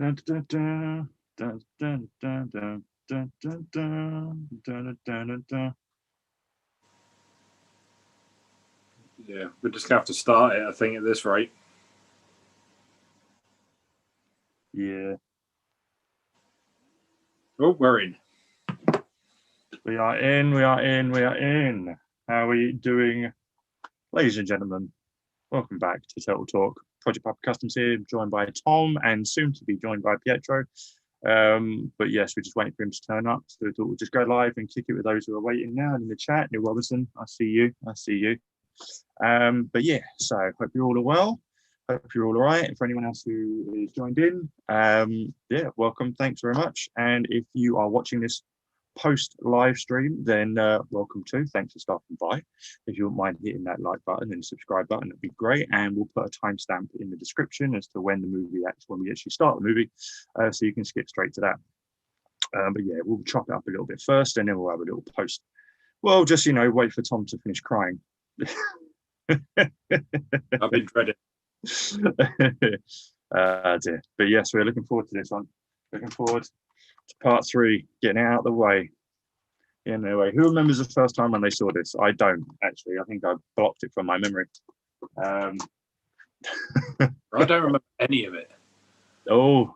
Dun, dun, dun, dun, dun, dun, dun, dun, dun, dun, dun, dun, dun. Yeah, we're just gonna have to start it, I think, at this rate. Yeah. Oh, we're in. We are in, we are in, we are in. How are we doing, ladies and gentlemen? Welcome back to Total Talk. Project Papa Customs here, joined by Tom and soon to be joined by Pietro. But yes, we're just waiting for him to turn up. So we thought we'll just go live and kick it with those who are waiting now in the chat. Neil Robinson, I see you. I see you. But yeah, so hope you're all well. Hope you're all right. And for anyone else who is joined in, yeah, welcome. Thanks very much. And if you are watching this post live stream, then welcome too. Thanks for stopping by. If you wouldn't mind hitting that like button and subscribe button, that'd be great. And we'll put a timestamp in the description as to when we actually start the movie, so you can skip straight to that. But yeah, we'll chop it up a little bit first, and then we'll have a little post. Well, just wait for Tom to finish crying. I've been dreading. Dear. But yes, we're looking forward to this one. Looking forward to part 3, getting it out of the way. Anyway, who remembers the first time when they saw this? I don't actually. I think I blocked it from my memory. I don't remember any of it. Oh,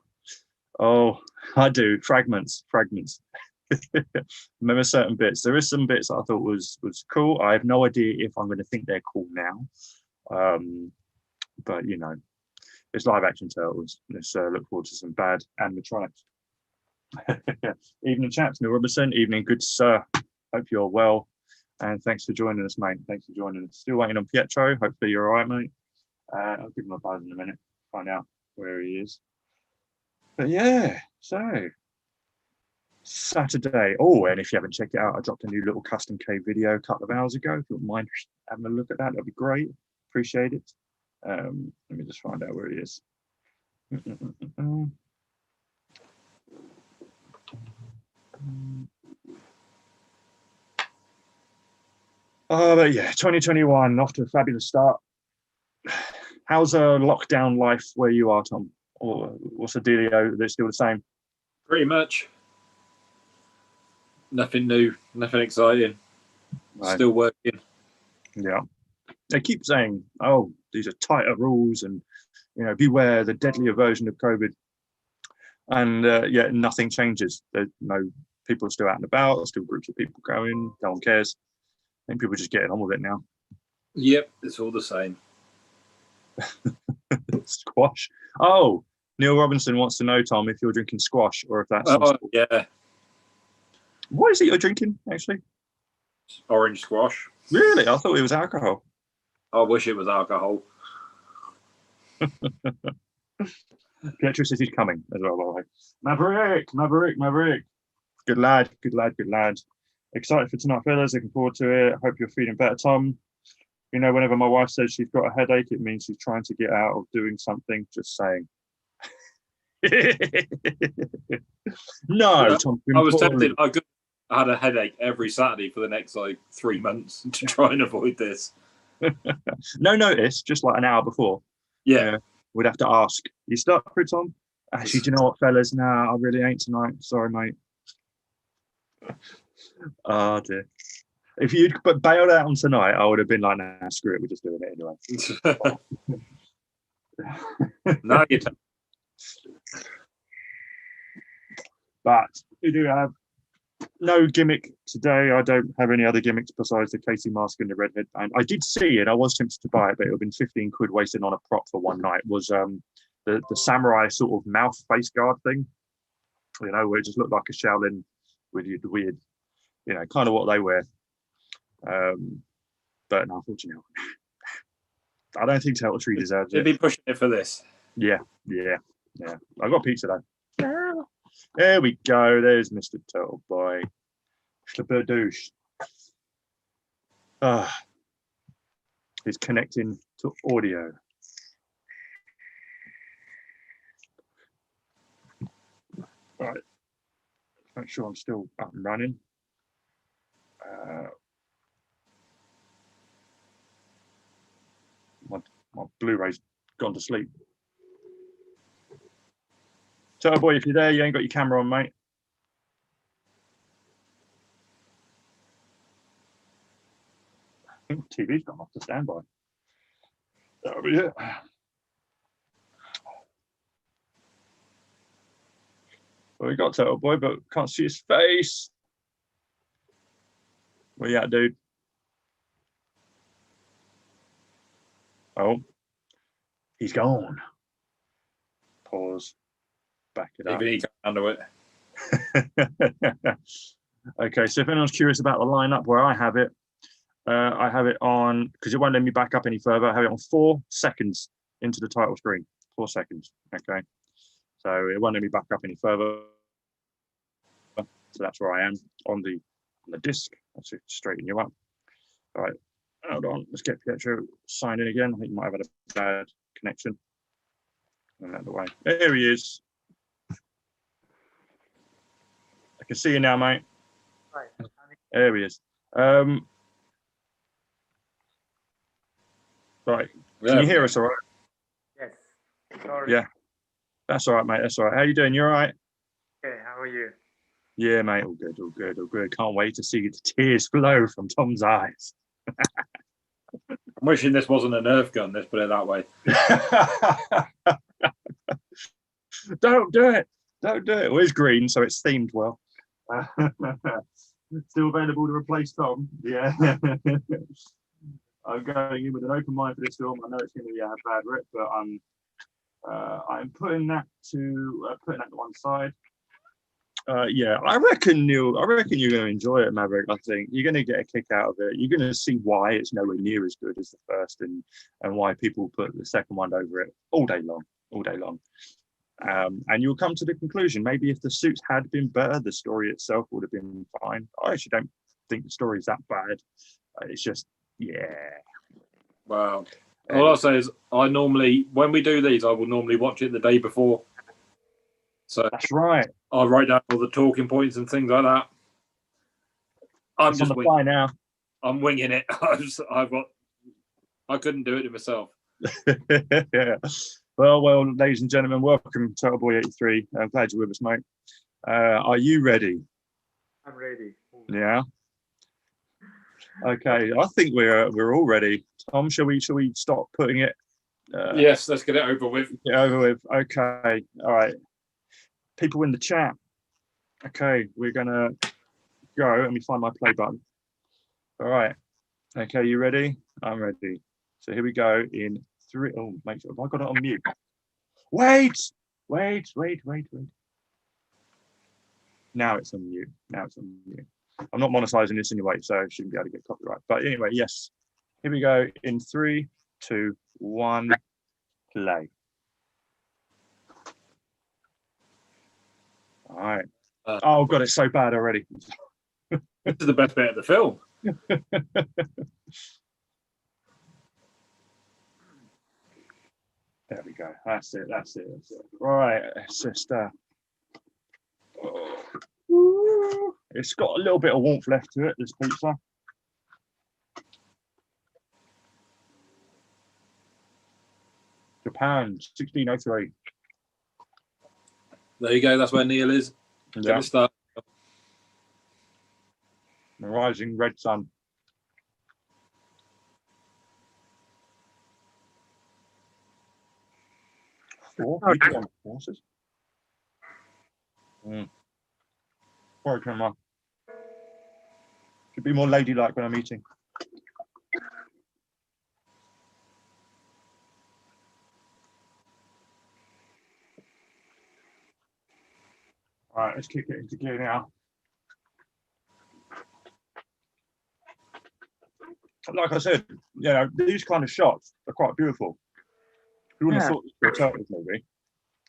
I do. Fragments. Remember certain bits. There is some bits I thought was cool. I have no idea if I'm going to think they're cool now. But it's live action turtles. Let's look forward to some bad animatronics. Evening, chaps. Neil Robinson. Evening, good sir. Hope you're well. And thanks for joining us, mate. Thanks for joining us. Still waiting on Pietro. Hopefully you're all right, mate. I'll give him a buzz in a minute. Find out where he is. But yeah, so Saturday. Oh, and if you haven't checked it out, I dropped a new little custom cave video a couple of hours ago. If you wouldn't mind having a look at that, that'd be great. Appreciate it. Let me just find out where he is. But yeah, 2021 off to a fabulous start. How's lockdown life where you are, Tom? Or what's the dealio? They're still the same? Pretty much. Nothing new, nothing exciting. Right. Still working. Yeah. They keep saying, oh, these are tighter rules and, beware the deadlier version of COVID. And yet nothing changes. There's no people are still out and about, there's still groups of people going, no one cares. I think people are just getting on with it now. Yep, it's all the same. Squash. Oh, Neil Robinson wants to know, Tom, if you're drinking squash or if that's yeah. What is it you're drinking, actually? Orange squash. Really? I thought it was alcohol. I wish it was alcohol. Pietro says he's coming as well, by the way. Maverick. Good lad. Excited for tonight, fellas. Looking forward to it. Hope you're feeling better, Tom. Whenever my wife says she's got a headache, it means she's trying to get out of doing something. Just saying. No, yeah, Tom. I was tempted. I had a headache every Saturday for the next 3 months to try and avoid this. No notice, just like an hour before. Yeah. We'd have to ask. You stuck for it, Tom? Actually, do you know what, fellas? Nah, I really ain't tonight. Sorry, mate. Oh, dear. If you'd bailed out on tonight, I would have been like, nah, screw it. We're just doing it anyway. No, you don't. But we do have no gimmick today. I don't have any other gimmicks besides the Casey mask and the redhead band. I did see it. I was tempted to buy it, but it would have been 15 quid wasted on a prop for one night. Was the samurai sort of mouth face guard thing, where it just looked like a Shaolin with the weird, kind of what they wear. But unfortunately, I don't think Turtle Tree deserves it. They'd be pushing it for this. Yeah. I got pizza though. There we go. There's Mr. Turtle Boy. Schlaberdoosh. He's connecting to audio. Right. Make sure I'm still up and running. My Blu-ray's gone to sleep. So, boy, if you're there, you ain't got your camera on, mate. I think TV's gone off to standby. That'll be it. Well, we got Turtle Boy, but can't see his face. Where you at, dude? Oh, he's gone. Pause. Back it up. Even he can't handle it. Okay, so if anyone's curious about the lineup where I have it on, because it won't let me back up any further, I have it on 4 seconds into the title screen. 4 seconds. Okay. So it won't let me back up any further. So that's where I am on the disc. Let's straighten you up. All right. Hold on. Let's get Pietro signed in again. I think you might have had a bad connection. And out of the way. There he is. I can see you now, mate. Right. There he is. Right. Can you hear us all right? Yes. Sorry. Yeah. That's all right, mate. That's all right. How you doing? You all right? Okay, how are you? Yeah, mate. All good, all good, all good. Can't wait to see the tears flow from Tom's eyes. I'm wishing this wasn't a Nerf gun, let's put it that way. Don't do it. Don't do it. Well, it's green, so it's themed well. Still available to replace Tom. Yeah. I'm going in with an open mind for this film. I know it's going to be a bad rip, but I'm putting that to one side. Yeah, I reckon you're going to enjoy it, Maverick. I think you're going to get a kick out of it. You're going to see why it's nowhere near as good as the first, and why people put the second one over it all day long. And you'll come to the conclusion, maybe if the suits had been better, the story itself would have been fine. I actually don't think the story is that bad. It's just, yeah. Well, all I'll say is when we do these, I will normally watch it the day before. So that's right. I'll write down all the talking points and things like that. I'm just on the fly now. I'm winging it. I couldn't do it myself. Yeah. Well, ladies and gentlemen, welcome to Turtle Boy 83. I'm glad you're with us, mate. Are you ready? I'm ready. Yeah. Okay, I think we're all ready. Tom, shall we stop putting it? Yes, let's get it over with. Get over with. Okay. All right. People in the chat. Okay, we're gonna go. Let me find my play button. All right. Okay, you ready? I'm ready. So here we go in 3. Oh, make sure. Have I got it on mute? Wait. Now it's on mute. I'm not monetizing this anyway, so I shouldn't be able to get copyright. But anyway, yes. Here we go in 3, 2, 1, play. All right. Oh God, it's so bad already. This is the best bit of the film. There we go. That's it. All right. It's just it's got a little bit of warmth left to it, this pizza. Japan, 1603. There you go. That's where Neil is. Yeah. Start. The rising red sun. Four horses. Sorry, camera. Should be more ladylike when I'm eating. All right, let's kick it into gear now. Like I said, these kind of shots are quite beautiful. Who wouldn't have thought this was a turtles movie?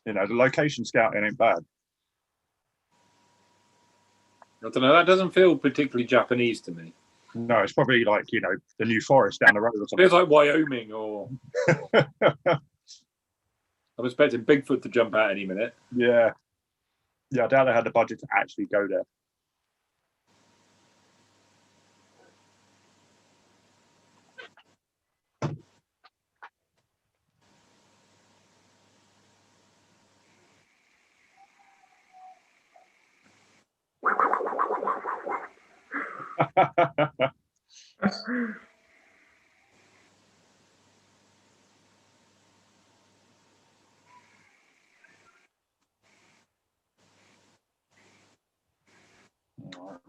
The location scouting ain't bad. I don't know. That doesn't feel particularly Japanese to me. No, it's probably like the New Forest down the road or something. It feels like Wyoming, or I'm expecting Bigfoot to jump out any minute. Yeah, I doubt they had the budget to actually go there.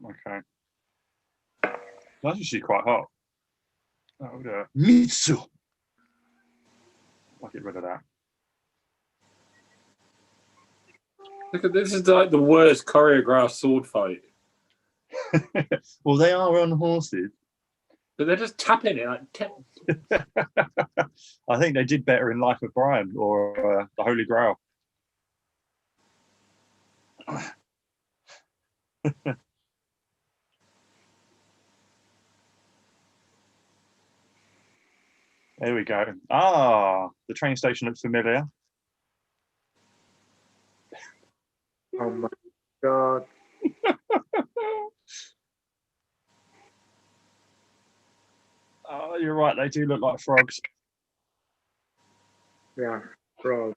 Okay. That's actually quite hot. Oh, dear. Mitsu. I'll get rid of that. Look at this, is like the worst choreographed sword fight. Well, they are on horses. But they're just tapping it like I think they did better in Life of Brian or The Holy Grail. There we go. Ah, the train station looks familiar. Oh my god. Oh, you're right. They do look like frogs. Yeah, bro.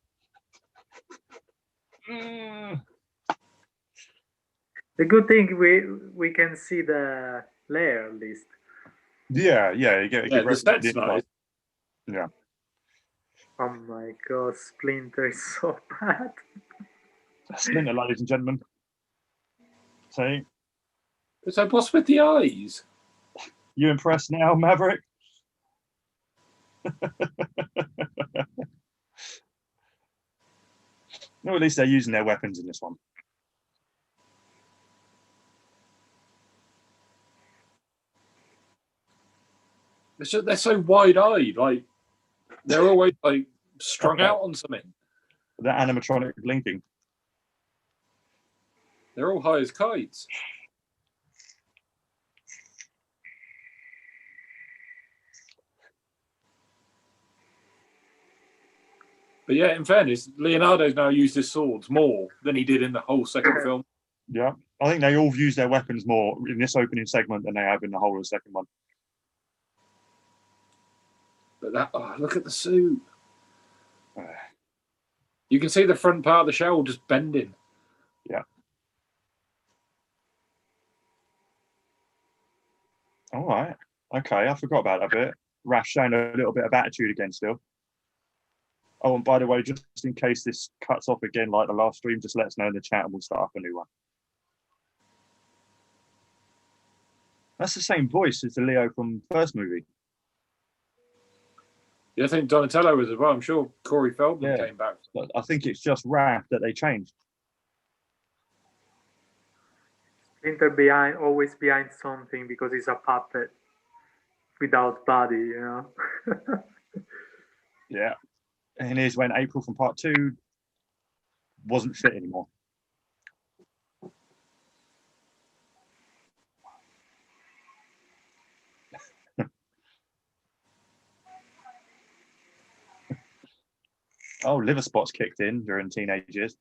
Mm. The good thing we can see the layer list. Yeah, you get the set's nice. Yeah. Oh my god, Splinter is so bad. Splinter, ladies and gentlemen. See, So what's with the eyes? you impressed now, Maverick? No, at least they're using their weapons in this one. They're so wide-eyed, like they're always like strung out on something. They're animatronic blinking. They're all high as kites. But yeah, in fairness, Leonardo's now used his swords more than he did in the whole second film. Yeah, I think they all use their weapons more in this opening segment than they have in the whole of the second one. But that, look at the suit. You can see the front part of the shell just bending. Yeah. All right. Okay, I forgot about that bit. Rash showing a little bit of attitude again still. Oh, and by the way, just in case this cuts off again like the last stream, just let us know in the chat and we'll start up a new one. That's the same voice as the Leo from the first movie. Yeah, I think Donatello was as well. I'm sure Corey Feldman came back. But I think it's just Raph that they changed. Splinter always behind something because he's a puppet without body, you know. Yeah. And here's when April from part 2 wasn't fit anymore. Oh, liver spots kicked in during teenage years.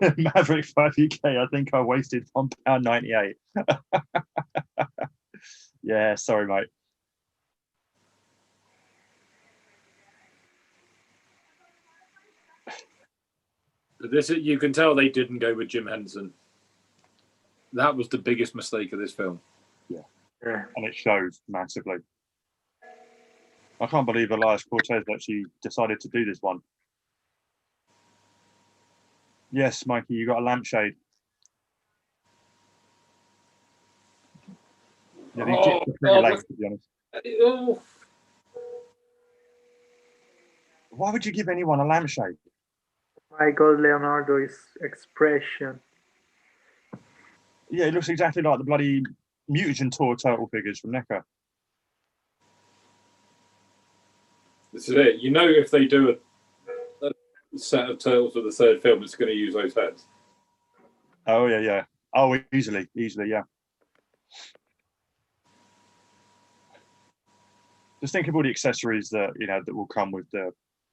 Maverick 5UK, I think I wasted £1.98. Yeah, sorry, mate. But this, you can tell they didn't go with Jim Henson. That was the biggest mistake of this film. Yeah. And it shows massively. I can't believe Elias Cortez actually decided to do this one. Yes, Mikey, you got a lampshade. Yeah, these are pretty late, to be honest. Oh. Why would you give anyone a lampshade? My God, Leonardo's expression. Yeah, it looks exactly like the bloody Mutagen Tour turtle figures from NECA. This is it. You know, if they do a set of turtles for the third film, it's going to use those heads. Oh, yeah. Oh, easily, yeah. Just think of all the accessories that that will come with the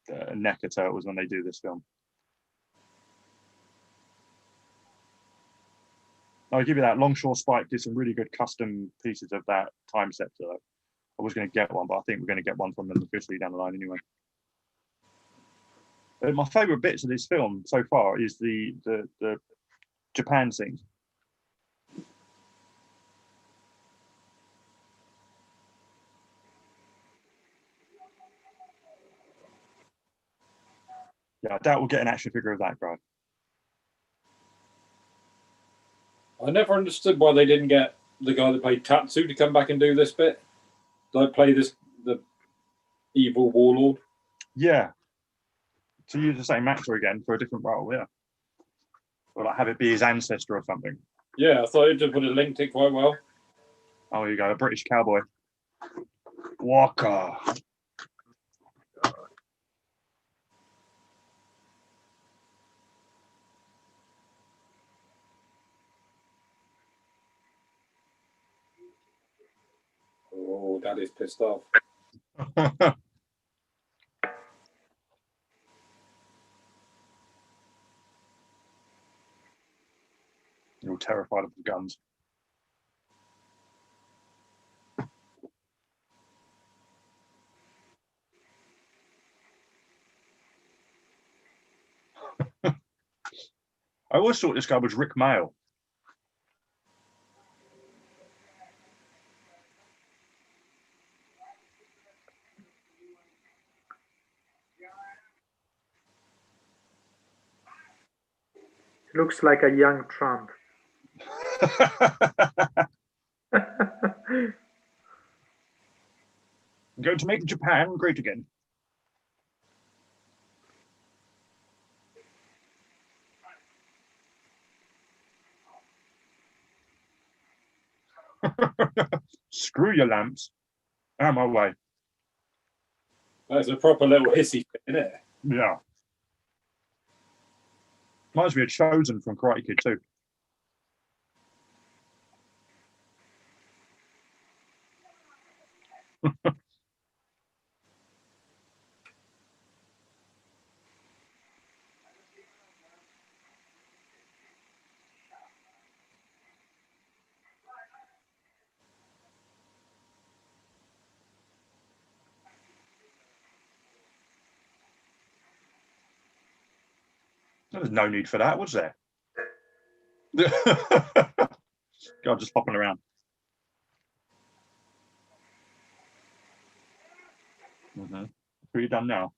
NECA turtles when they do this film. I'll give you that. Longshore Spike did some really good custom pieces of that time scepter. I was going to get one, but I think we're going to get one from them officially down the line anyway. But my favourite bits of this film so far is the Japan scenes. Yeah, I doubt we'll get an action figure of that guy. I never understood why they didn't get the guy that played Tatsu to come back and do this bit. Like play the evil warlord. Yeah. To use the same actor again for a different role, yeah. Or like have it be his ancestor or something. Yeah, I thought it just would have linked it quite well. Oh, here you go, a British cowboy. Walker. Oh, Daddy's pissed off. You're terrified of the guns. I always thought this guy was Rick Mail. Looks like a young Trump. I'm going to make Japan great again. Screw your lamps. Out of my way. That's a proper little hissy fit, isn't it? Yeah. Reminds me of Chosen from Karate Kid too. There's no need for that, was there? God, just hopping around. What are you done now?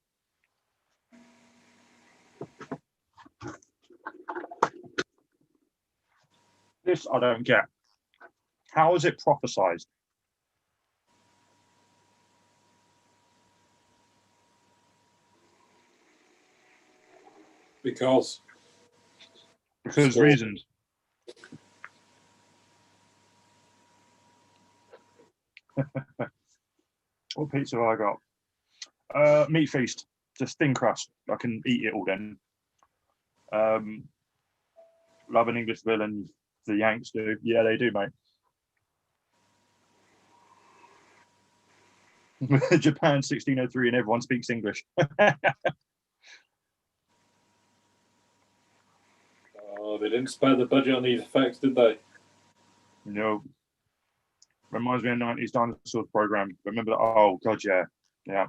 This I don't get. How is it prophesized? Because reasons. What pizza have I got? Meat feast, just thin crust. I can eat it all then. Love an English villain. The Yanks do. Yeah, they do, mate. Japan 1603 and everyone speaks English. Oh, they didn't spare the budget on these effects, did they? No. Reminds me of 90s dinosaurs program. Remember that? Oh, God, yeah. Yeah.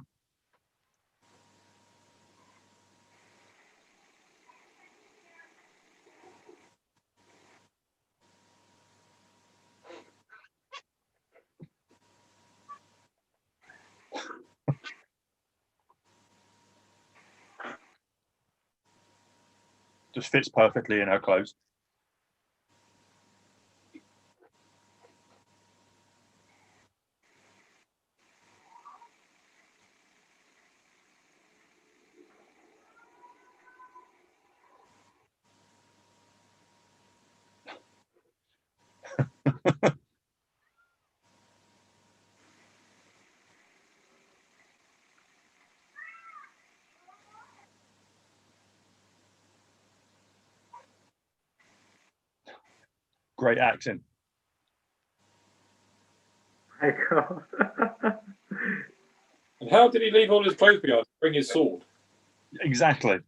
Just fits perfectly in her clothes. Great accent. My God. And how did he leave all his clothes behind to bring his sword? Exactly.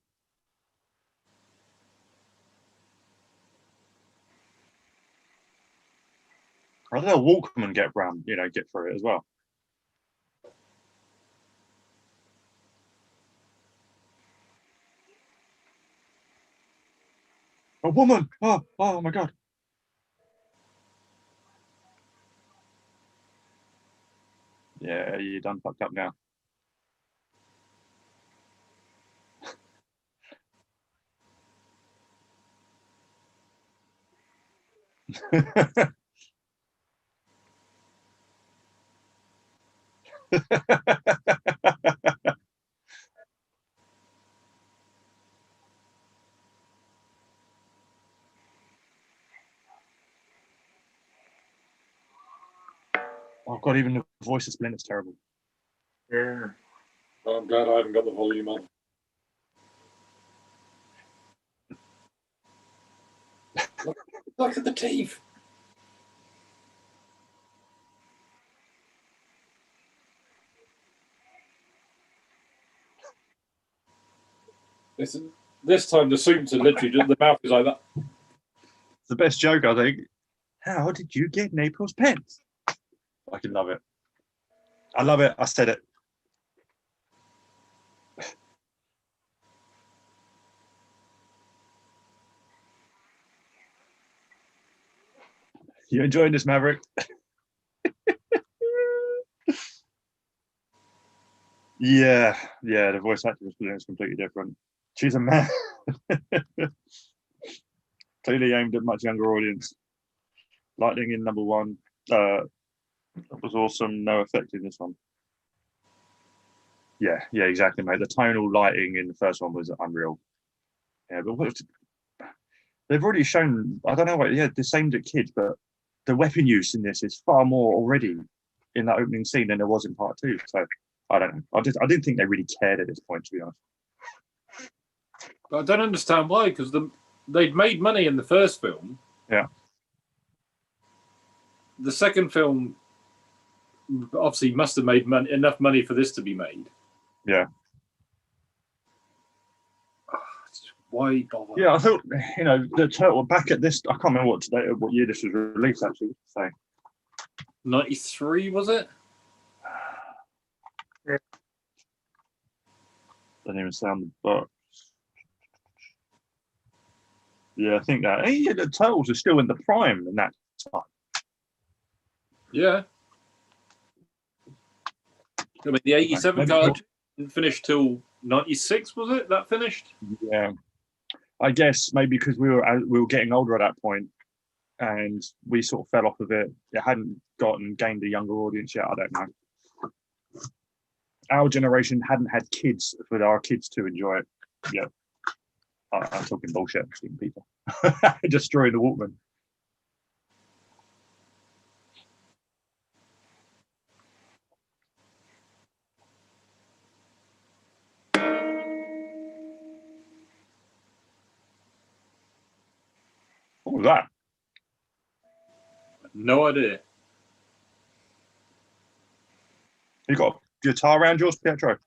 I don't know, Walkman get around, get through it as well. A woman! Oh my god! Yeah, you done fucked up now. Oh god, even the voice of Splinter's terrible. Yeah. Oh, I'm glad I haven't got the volume on. Look at the teeth. This time the suits are literally just the mouth is like that. It's the best joke, I think. How did you get Naples pens? I can love it. I love it. I said it. You enjoying this, Maverick? Yeah, the voice actor is completely different. She's a man. Clearly aimed at much younger audience. Lightning in number one. That was awesome. No effect in this one. Yeah, exactly, mate. The tonal lighting in the first one was unreal. Yeah, but they've already shown, I don't know what, this aimed at kids, but the weapon use in this is far more already in that opening scene than there was in part two. So I don't know. I didn't think they really cared at this point, to be honest. But I don't understand why, because they'd made money in the first film. Yeah. The second film obviously must have made enough money for this to be made. Yeah. Why bother? Yeah, I thought, the turtle back at this, I can't remember what year this was released, actually. So 93, was it? Yeah. Doesn't even sound the book. Yeah, I think that. Hey, the turtles are still in the prime in that time. Yeah. I mean, the 87 card didn't finish till 96, was it? That finished? Yeah. I guess maybe because we were getting older at that point and we sort of fell off of it. It hadn't gained a younger audience yet. I don't know. Our generation hadn't had kids for our kids to enjoy it. Yeah. I'm talking bullshit, people. Destroy the Walkman. What was that? No idea. You got a guitar around yours, Pietro?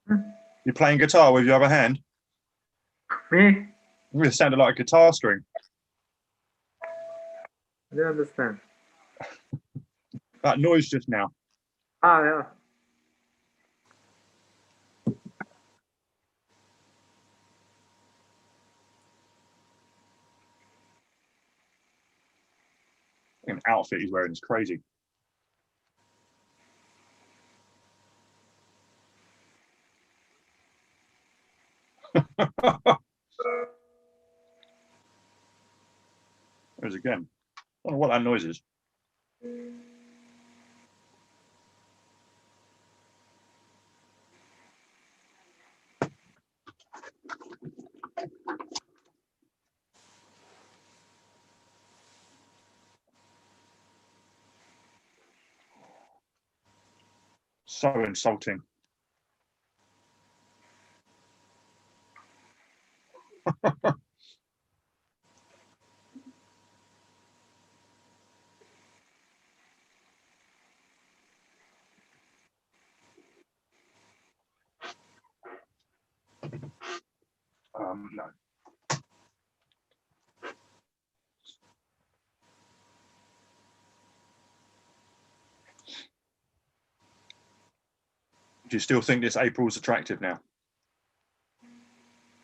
You're playing guitar with your other hand? Me? It sounded like a guitar string. I don't understand. That noise just now. Ah, yeah. An outfit he's wearing is crazy. There's again. I don't know what that noise is. So insulting. No. Do you still think this April's attractive now?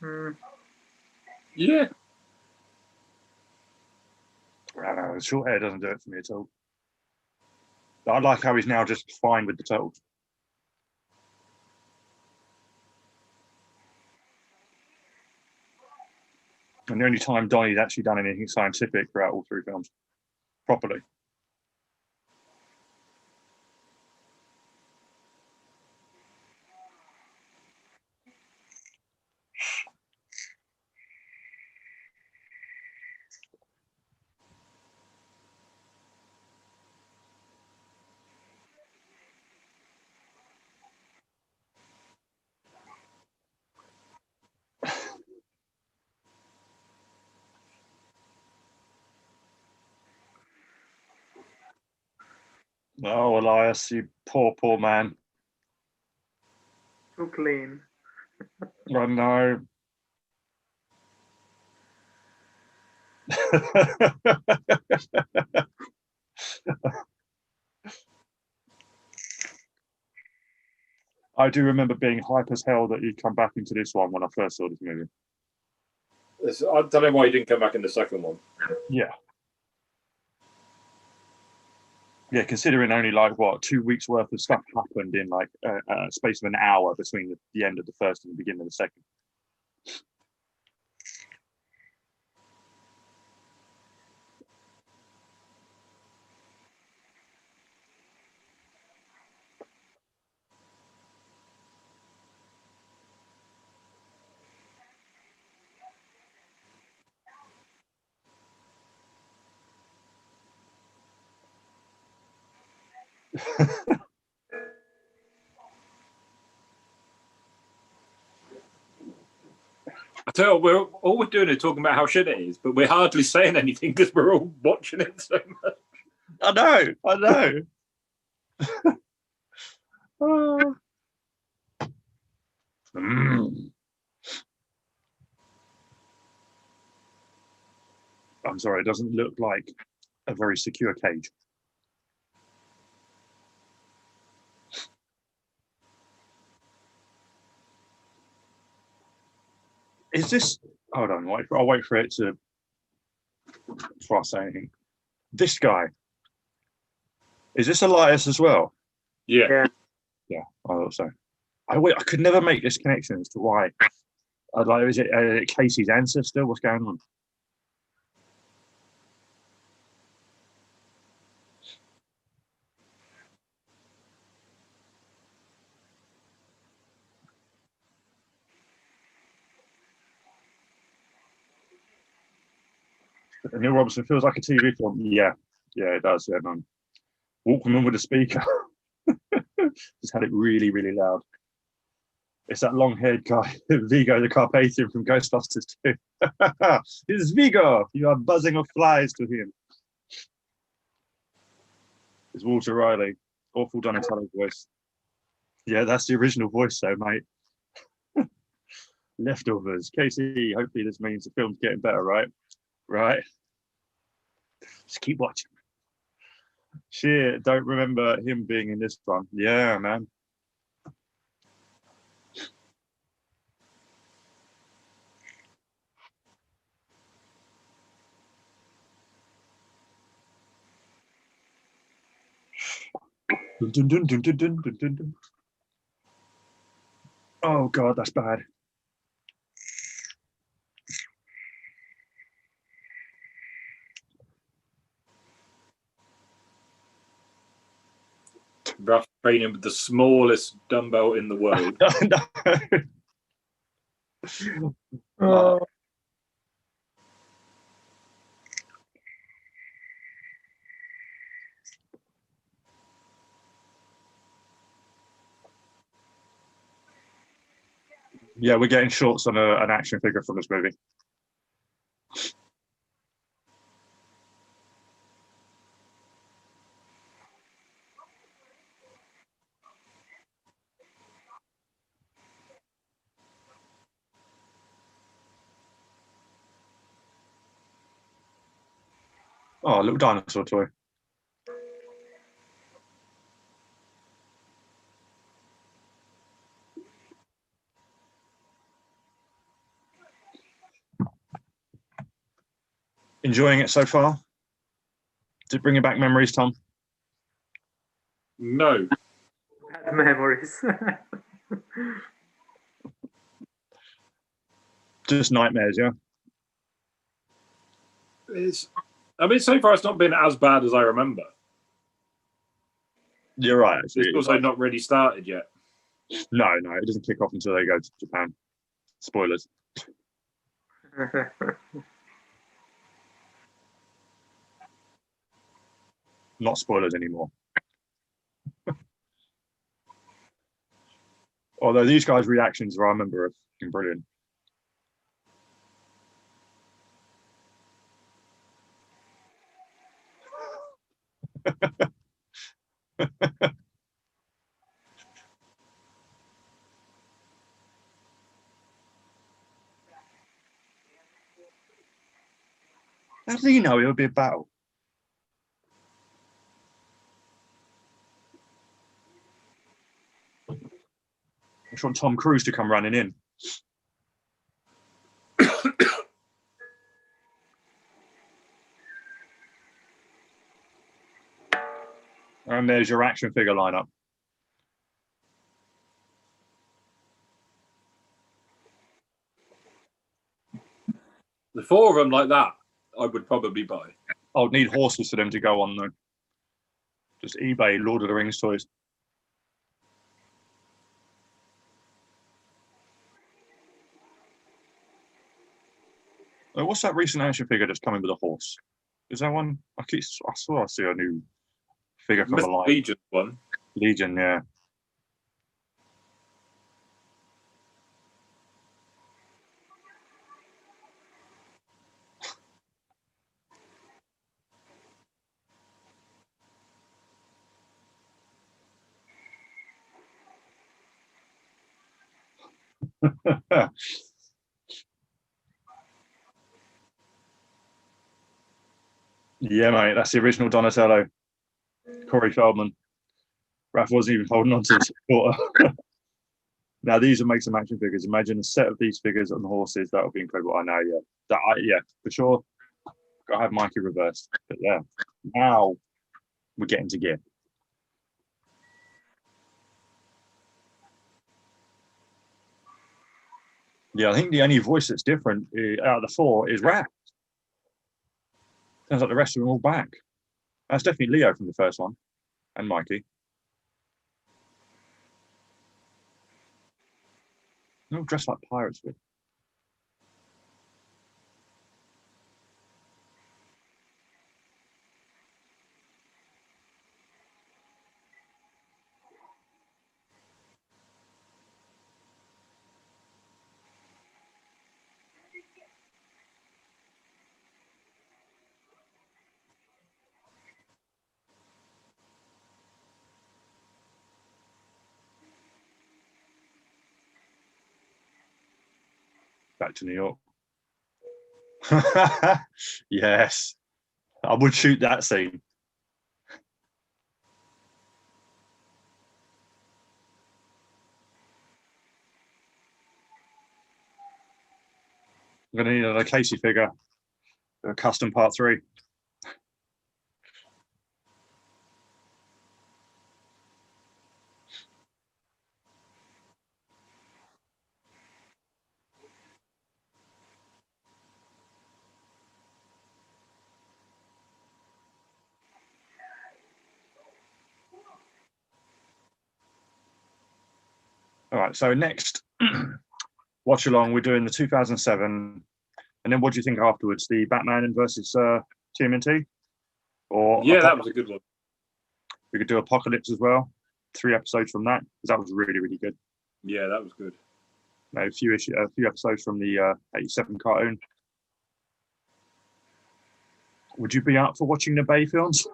Mm. Yeah. I don't know, the short hair doesn't do it for me at all. I like how he's now just fine with the turtles. And the only time Donnie's actually done anything scientific throughout all three films, properly. Oh, Elias, you poor, poor man. Too clean. I know. I do remember being hype as hell that he'd come back into this one when I first saw this movie. I don't know why he didn't come back in the second one. Yeah. Yeah, considering only like what 2 weeks worth of stuff happened in like a space of an hour between the end of the first and the beginning of the second. I tell you, all we're doing is talking about how shit it is, but we're hardly saying anything because we're all watching it so much. I know. Oh. I'm sorry, it doesn't look like a very secure cage. Is this? Hold on, I'll wait for it to before I say anything. This guy, is this Elias as well? Yeah. Yeah, I thought so. I could never make this connection as to why. Like, is it Casey's ancestor? What's going on? Neil Robinson feels like a TV film. Yeah, it does. Yeah, man. Walkman with a speaker. Just had it really, really loud. It's that long-haired guy, Vigo the Carpathian from Ghostbusters 2. It's Vigo. You are buzzing of flies to him. It's Walter Riley. Awful Donatello voice. Yeah, that's the original voice, though, mate. Leftovers. Casey, hopefully this means the film's getting better, right? Right. Just keep watching. Shit, don't remember him being in this one. Yeah, man. Dun, dun, dun, dun, dun, dun, dun, dun. Oh, God, that's bad. Rough training with the smallest dumbbell in the world. No. Yeah, we're getting shorts on an action figure from this movie. Oh, a little dinosaur toy. Enjoying it so far? Does it bring you back memories, Tom? No. Bad memories. Just nightmares, yeah? I mean, so far it's not been as bad as I remember. You're right, actually. It's also not really started yet. No, it doesn't kick off until they go to Japan. Spoilers. Not spoilers anymore. Although these guys' reactions, I remember, are fucking brilliant. How do you know it would be a battle? I just want Tom Cruise to come running in. And there's your action figure lineup. The 4 of them like that, I would probably buy. I would need horses for them to go on, though. Just eBay Lord of the Rings toys. What's that recent action figure that's coming with a horse? Is that one? I saw I see a new figure from the line. Legion one. Legion, yeah. Yeah, mate, that's the original Donatello. Corey Feldman. Raph wasn't even holding on to his supporter. Now these will make some action figures. Imagine a set of these figures on the horses. That would be incredible. I know, yeah. Yeah, for sure. Gotta have Mikey reversed. But yeah, now we're getting to gear. Yeah, I think the only voice that's different out of the 4 is Raph. Sounds like the rest of them are all back. That's definitely Leo from the first one, and Mikey. They're all dressed like pirates with. Back to New York. Yes, I would shoot that scene. I'm going to need a Casey figure, a custom part 3. All right, so next watch along, we're doing the 2007, and then what do you think afterwards? The Batman versus TMNT, or yeah, that was a good one. We could do Apocalypse as well. 3 episodes from that, because that was really, really good. Yeah, that was good. A few episodes from the 87 cartoon. Would you be up for watching the Bay films?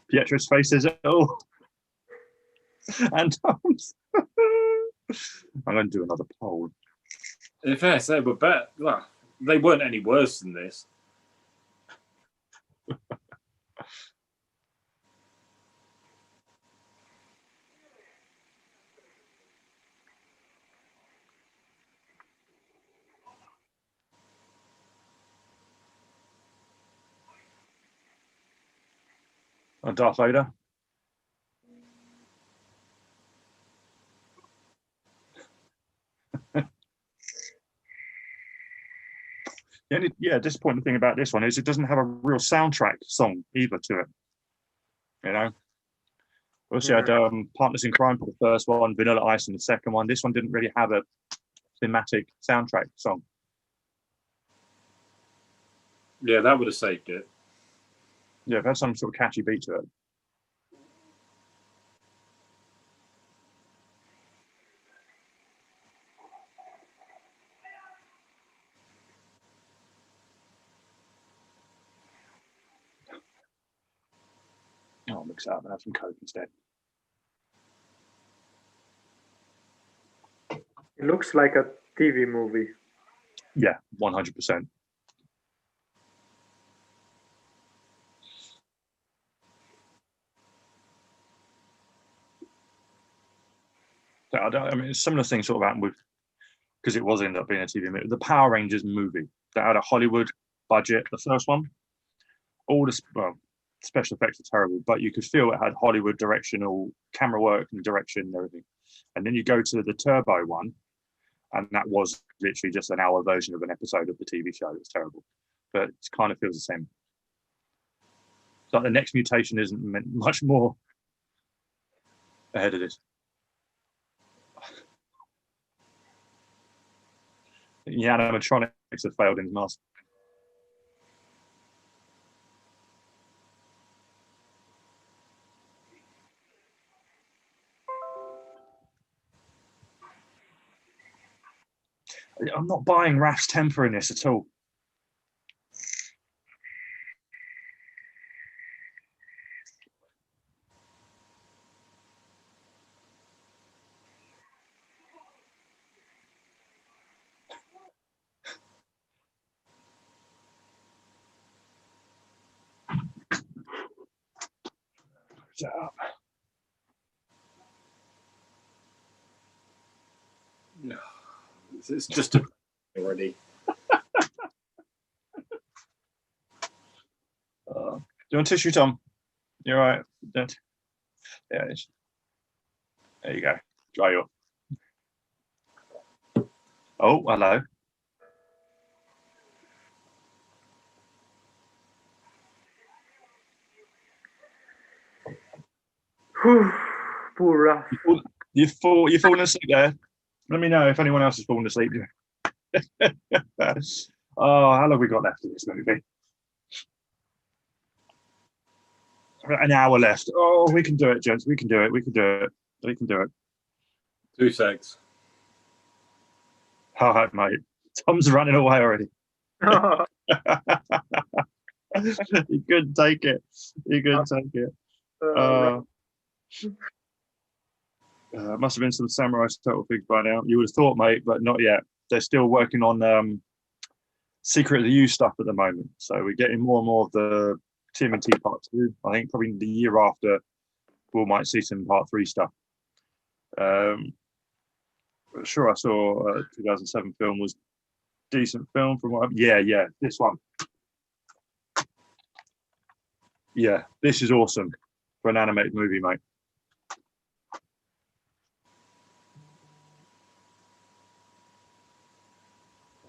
Pietro's face says it all. And Tom's. I'm going to do another poll. If I say, but well, they weren't any worse than this. Darth Vader. The only disappointing thing about this one is it doesn't have a real soundtrack song either to it. You know, we also had Partners in Crime for the first one, Vanilla Ice in the second one. This one didn't really have a thematic soundtrack song. Yeah, that would have saved it. Yeah, it had some sort of catchy beat to it. Oh, mix it up and have some Coke instead. It looks like a TV movie. Yeah, 100%. I mean, similar thing sort of happened with, because it was ended up being a TV movie, the Power Rangers movie that had a Hollywood budget, the first one. All the special effects are terrible, but you could feel it had Hollywood directional camera work and direction and everything. And then you go to the Turbo one, and that was literally just an hour version of an episode of the TV show. It's terrible, but it kind of feels the same. It's like the next mutation isn't much more ahead of this. The animatronics have failed in his mask. I'm not buying Raf's temper in this at all. No, it's just a already. Do you want tissue, Tom? You're right. Yeah. There you go. Dry you up. Oh, hello. Poor Raf. You've fallen asleep there. Let me know if anyone else has fallen asleep. Oh, how long have we got left in this movie? An hour left. Oh, we can do it, gents. We can do it. We can do it. We can do it. 2 secs. All right, mate. Tom's running away already. He couldn't take it. He couldn't take it. Must have been some Samurai Total figs by now. You would have thought, mate, but not yet. They're still working on Secret of the U stuff at the moment. So we're getting more and more of the TMNT Part 2. I think probably the year after we might see some Part 3 stuff. Sure, I saw a 2007 film was decent film from what this one. Yeah, this is awesome for an animated movie, mate.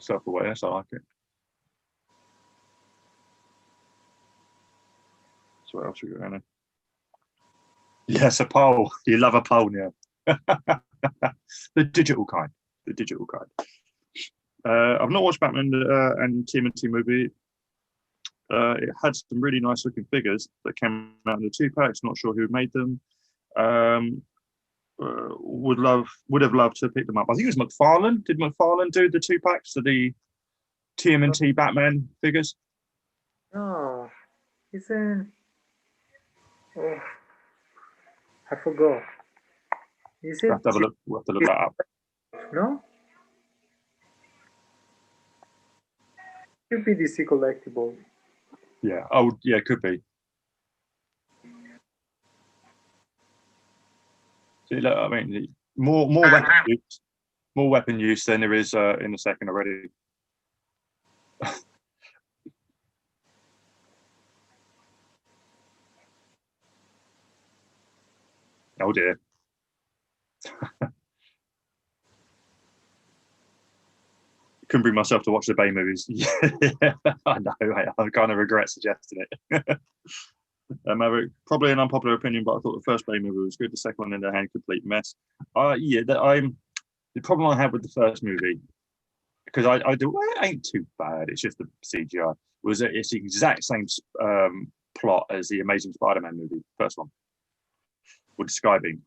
Self-awareness, I like it. So what else we got in there? Yes, a poll. You love a poll, yeah. The digital kind. The digital kind. I've not watched Batman and TMNT movie. It had some really nice looking figures that came out in the 2-packs. Not sure who made them. Would have loved to pick them up. I think it was McFarlane. Did McFarlane do the 2-packs for the TMNT Batman figures? No, isn't. Oh, I forgot. Is it? We'll have to have a look. We'll have to look that up. No. Could be DC collectible. Yeah. Oh, yeah. Could be. See, look, I mean, more weapon use than there is in the second already. Oh dear. Couldn't bring myself to watch the Bay movies. Yeah, I know. I kind of regret suggesting it. Maverick, probably an unpopular opinion, but I thought the first Bay movie was good. The second one, in the hand, complete mess. Yeah, the problem I had with the first movie, because I do, well, it ain't too bad. It's just the CGI. It's the exact same plot as the Amazing Spider-Man movie, first one, with the Skybeam.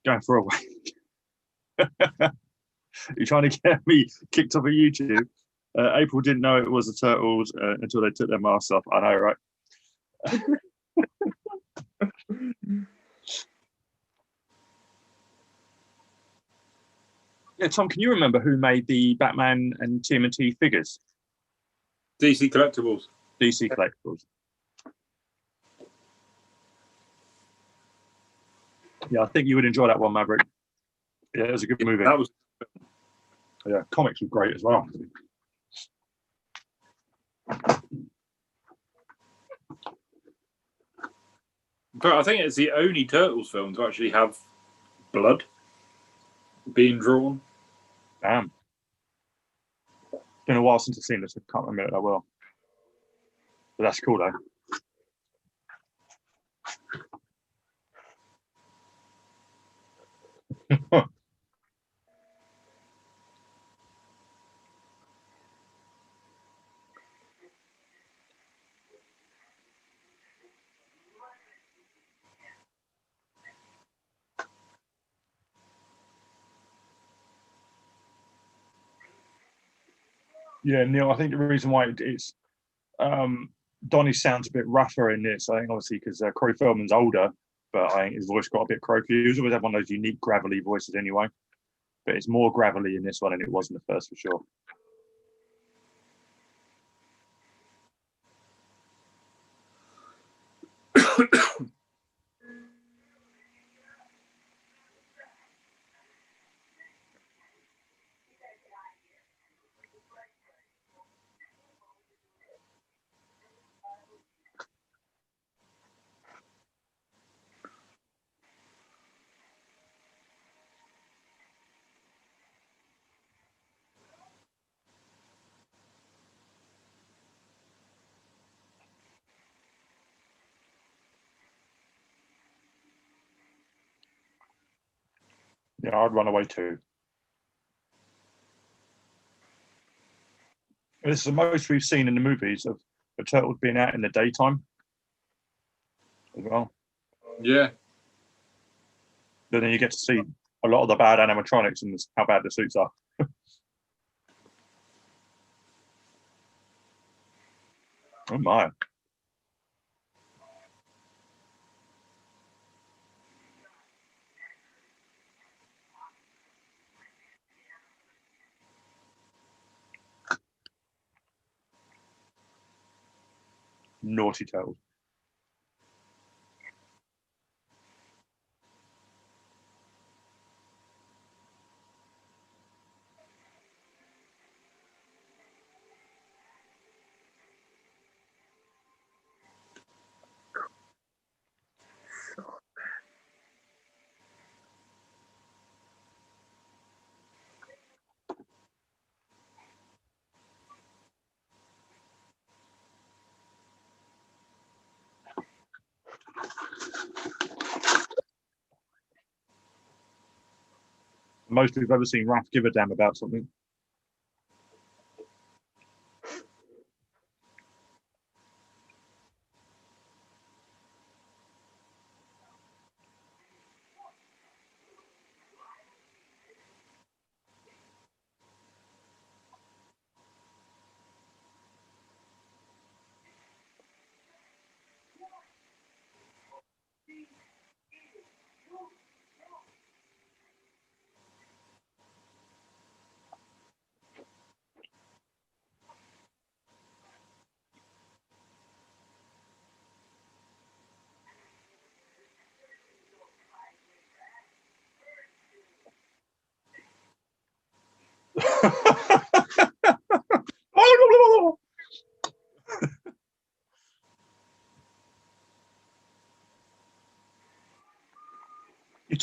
Going for a wake. You're trying to get me kicked off of YouTube. April didn't know it was the Turtles until they took their masks off. I know, right? Yeah, Tom, can you remember who made the Batman and TMNT figures? DC Collectibles. DC Collectibles. Yeah, I think you would enjoy that one, Maverick. Yeah, it was a good movie. That was. Yeah, comics were great as well. But I think it's the only Turtles film to actually have blood being drawn. Damn. It's been a while since I've seen this. I can't remember it that well. But that's cool, though. Yeah, Neil, I think the reason why it's Donnie sounds a bit rougher in this, I think obviously because Corey Feldman's older, but I think his voice got a bit croaky. He always had one of those unique gravelly voices anyway, but it's more gravelly in this one than it was in the first for sure. Yeah, I'd run away too. This is the most we've seen in the movies of the turtles being out in the daytime as well. Yeah. But then you get to see a lot of the bad animatronics and how bad the suits are. Oh my. Naughty turtles. Most we've ever seen Raph give a damn about something.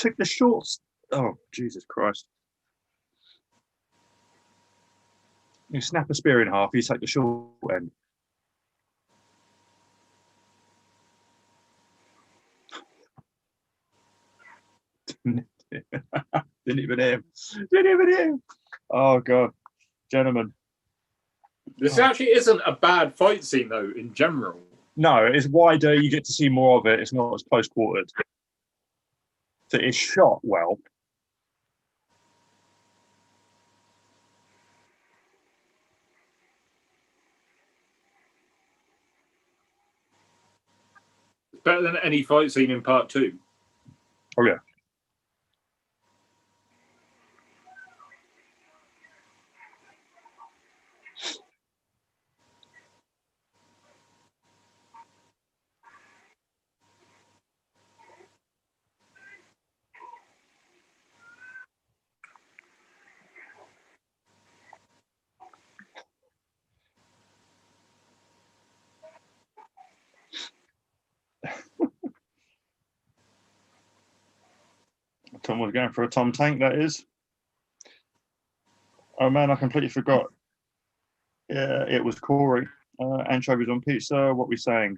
took the shorts. Oh, Jesus Christ. You snap a spear in half, you take the short end. Didn't even hear him. Didn't even hear him. Oh, God. Gentlemen. This actually isn't a bad fight scene, though, in general. No, it's wider. You get to see more of it. It's not as close quartered. So it's shot well. It's better than any fight scene in part 2. Oh, yeah. Tom was going for a Tom Tank, that is. Oh, man, I completely forgot. Yeah, it was Corey. Anchovies on pizza. What are we saying?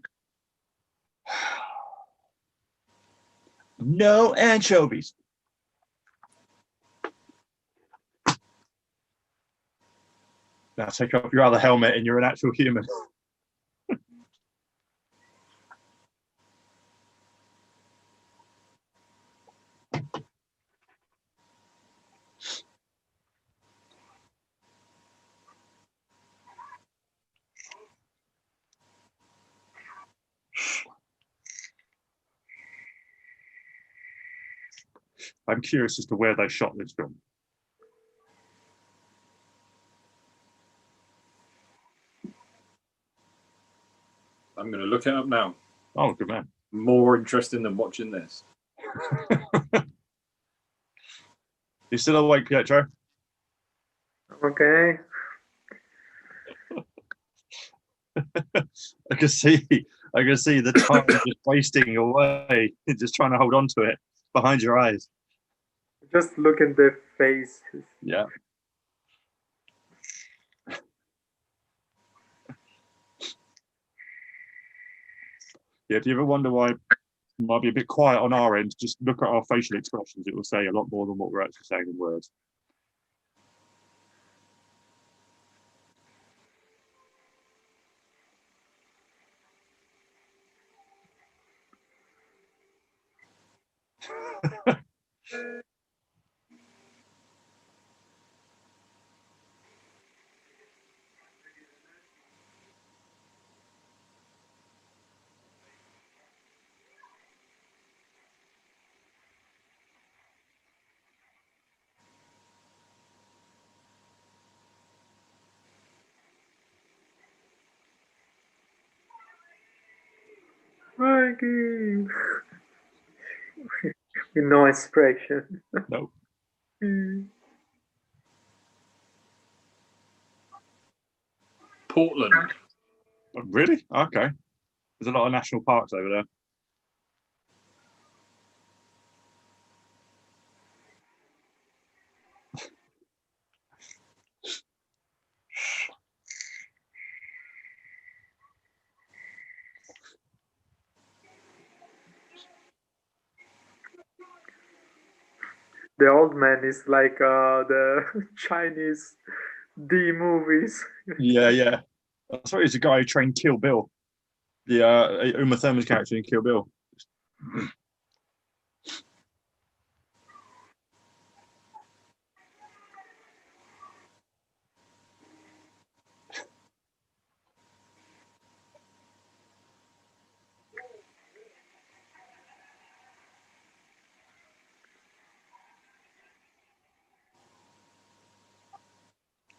No anchovies. Now take off your other helmet and you're an actual human. I'm curious as to where they shot this film. I'm going to look it up now. Oh, good man. More interesting than watching this. You still awake, Pietro? Okay. I can see the time just wasting away, just trying to hold on to it behind your eyes. Just look at the faces. Yeah. Yeah, if you ever wonder why it might be a bit quiet on our end, just look at our facial expressions. It will say a lot more than what we're actually saying in words. Mikey! With no expression. No. Portland. Really? Okay. There's a lot of national parks over there. The old man is like the Chinese D movies. Yeah, yeah. I thought he was the guy who trained Kill Bill. The Uma Thurman's character in Kill Bill.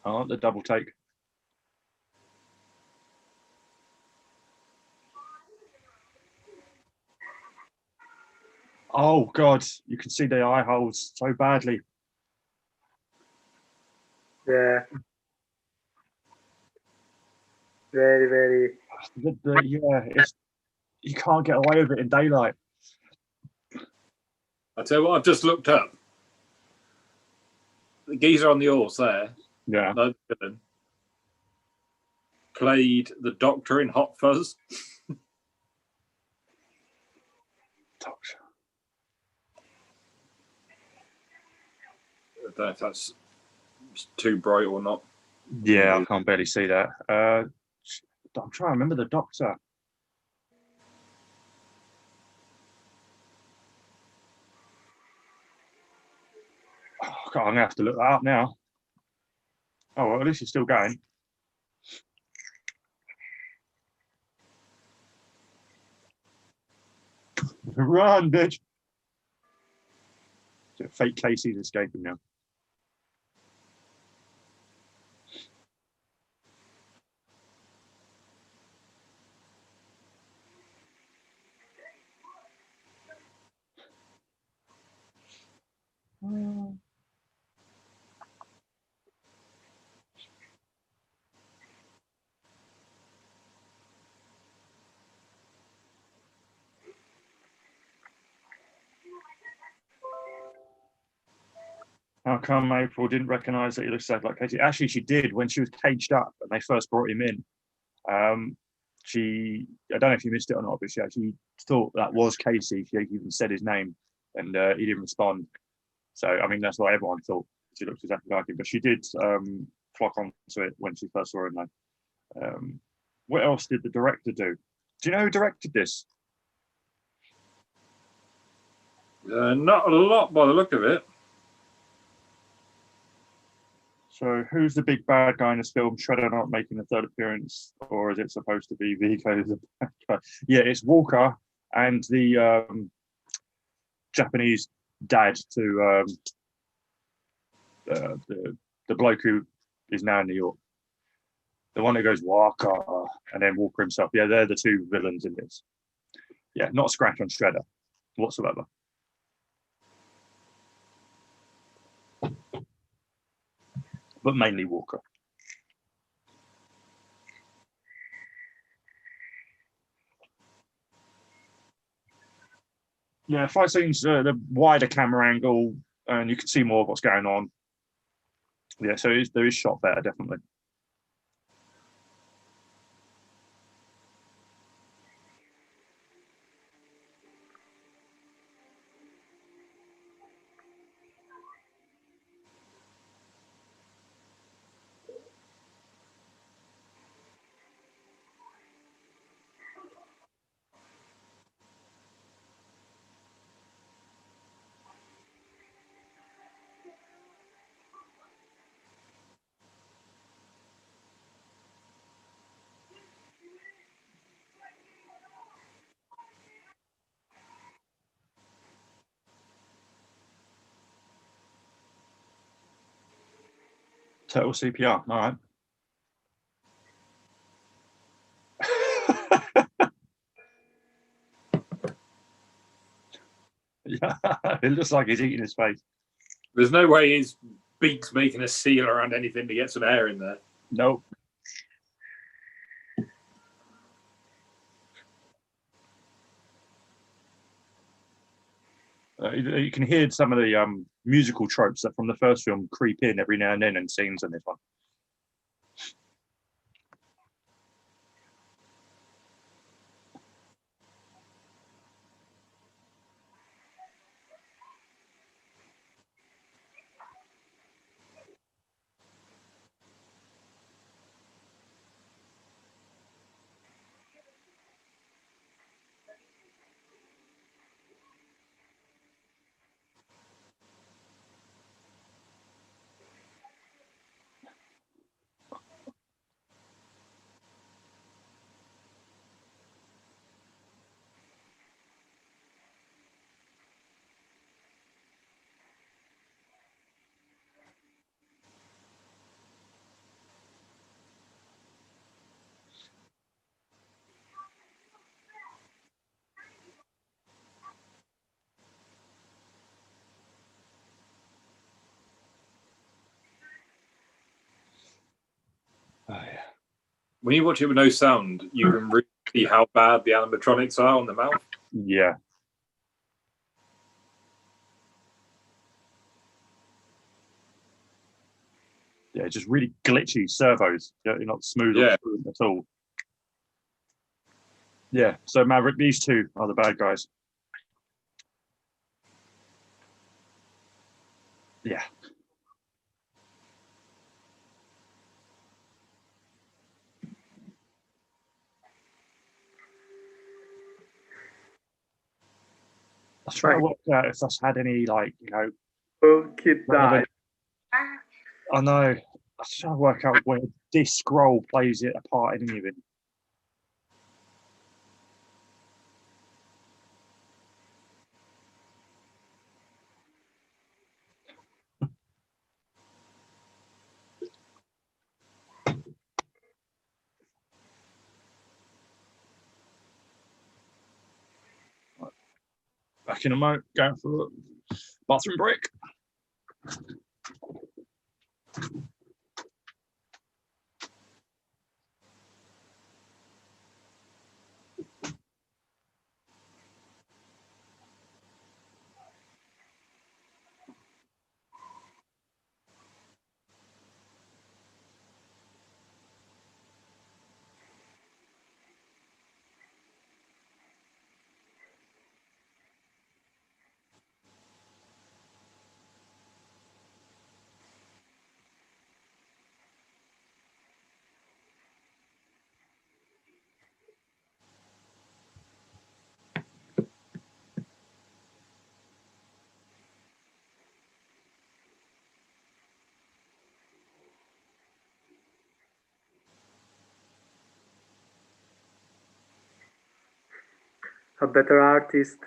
Oh, the double take. Oh God, you can see the eye holes so badly. Yeah. Very, very. Yeah, you can't get away with it in daylight. I tell you what, I've just looked up. The geezer on the horse there, Yeah. no villain, played the Doctor in Hot Fuzz. Doctor. I don't know if that's too bright or not. Yeah, I can't barely see that. I'm trying to remember the Doctor. Oh, God, I'm gonna have to look that up now. Oh, well, at least it's still going. Run, bitch! Fake Casey's escaping now. How come April didn't recognise that he looks exactly like Casey? Actually, she did when she was caged up and they first brought him in. I don't know if you missed it or not, but she actually thought that was Casey. She even said his name and he didn't respond. So, I mean, that's what everyone thought. She looked exactly like him, but she did flock onto it when she first saw him. What else did the director do? Do you know who directed this? Not a lot by the look of it. So who's the big bad guy in this film? Shredder not making a third appearance, or is it supposed to be Vico the bad guy? Yeah, it's Walker and the Japanese dad to the bloke who is now in New York. The one that goes Walker and then Walker himself. Yeah, they're the two villains in this. Yeah, not a scratch on Shredder whatsoever. But mainly Walker. Yeah, fight scenes, the wider camera angle, and you can see more of what's going on. Yeah, so there is shot better, definitely. Total CPR, all right. Yeah, it looks like he's eating his face. There's no way his beak's making a seal around anything to get some air in there. Nope. You can hear some of the musical tropes that from the first film creep in every now and then in scenes in this one. Oh, yeah. When you watch it with no sound, you can really see how bad the animatronics are on the mouth. Yeah. Yeah, just really glitchy servos. You're not smooth Yeah. at all. Yeah, so Maverick, these two are the bad guys. Yeah. I was trying to work out if that's had any, like, you know. Oh, kid died. I know. I was trying to work out where this scroll plays it apart in any of it. Back in a moment, going for a bathroom break. A better artist.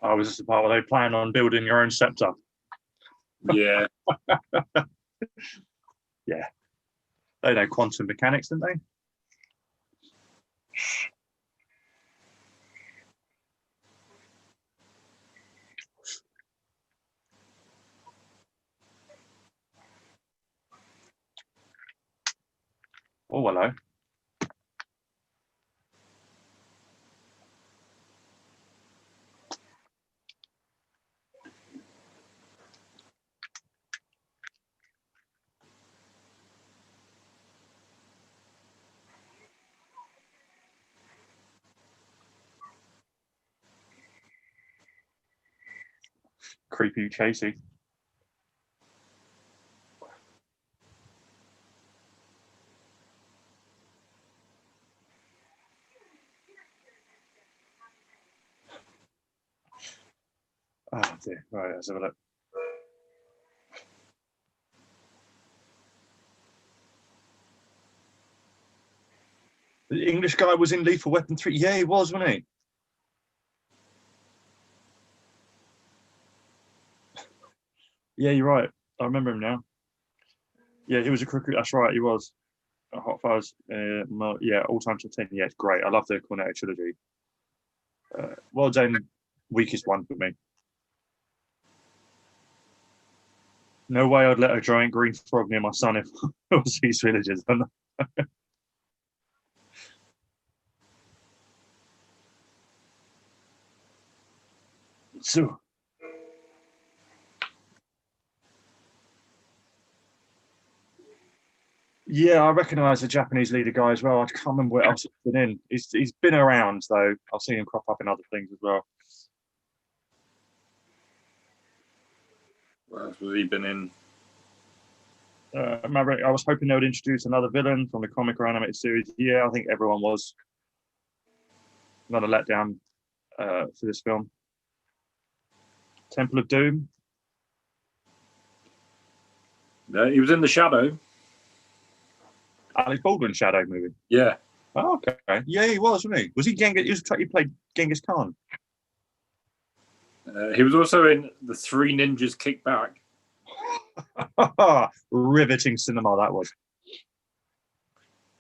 Oh, was this the part where they plan on building your own scepter? Yeah. Yeah. They know quantum mechanics, didn't they? Oh, hello. Creepy Casey. Oh dear. Right, let's have a look. The English guy was in Lethal Weapon 3. Yeah, he was, wasn't he? Yeah, you're right. I remember him now. Yeah, he was a crooked. That's right, he was. Hot Fuzz. Yeah, all time top 10. Yeah, it's great. I love the Cornetto trilogy. Well done, weakest one for me. No way I'd let a giant green frog near my son if it was these villagers. So, Yeah, I recognise the Japanese leader guy as well. I can't remember what else he's been in. He's been around though. I've seen him crop up in other things as well. What else has he been in? Maverick, I was hoping they would introduce another villain from the comic or animated series. Yeah, I think everyone was. Not a letdown for this film. Temple of Doom. He was in The Shadow. Alec Baldwin Shadow movie. Yeah. Oh, okay. Yeah, he was, wasn't he? Was he Genghis? He played Genghis Khan. He was also in The Three Ninjas Kick Back. Riveting cinema that was.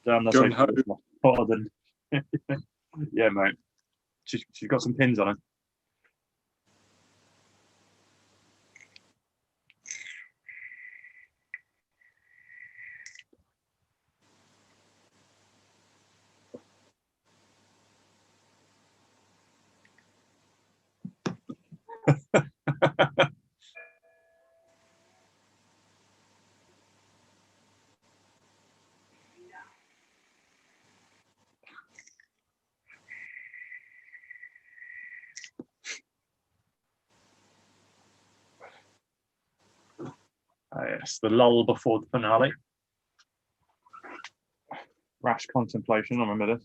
Damn, that's hotter than. Yeah, mate. She's got some pins on her. Yes, the lull before the finale. Rash contemplation. I remember this.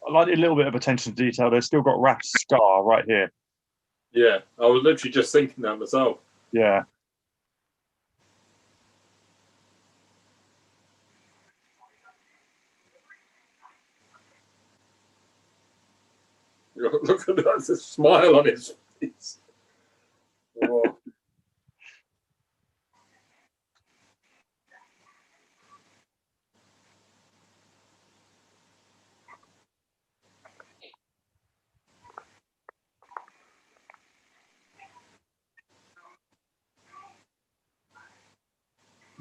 I like a little bit of attention to detail. They've still got Rash's scar right here. Yeah, I was literally just thinking that myself. Yeah. Look at that, a smile on his face. Oh.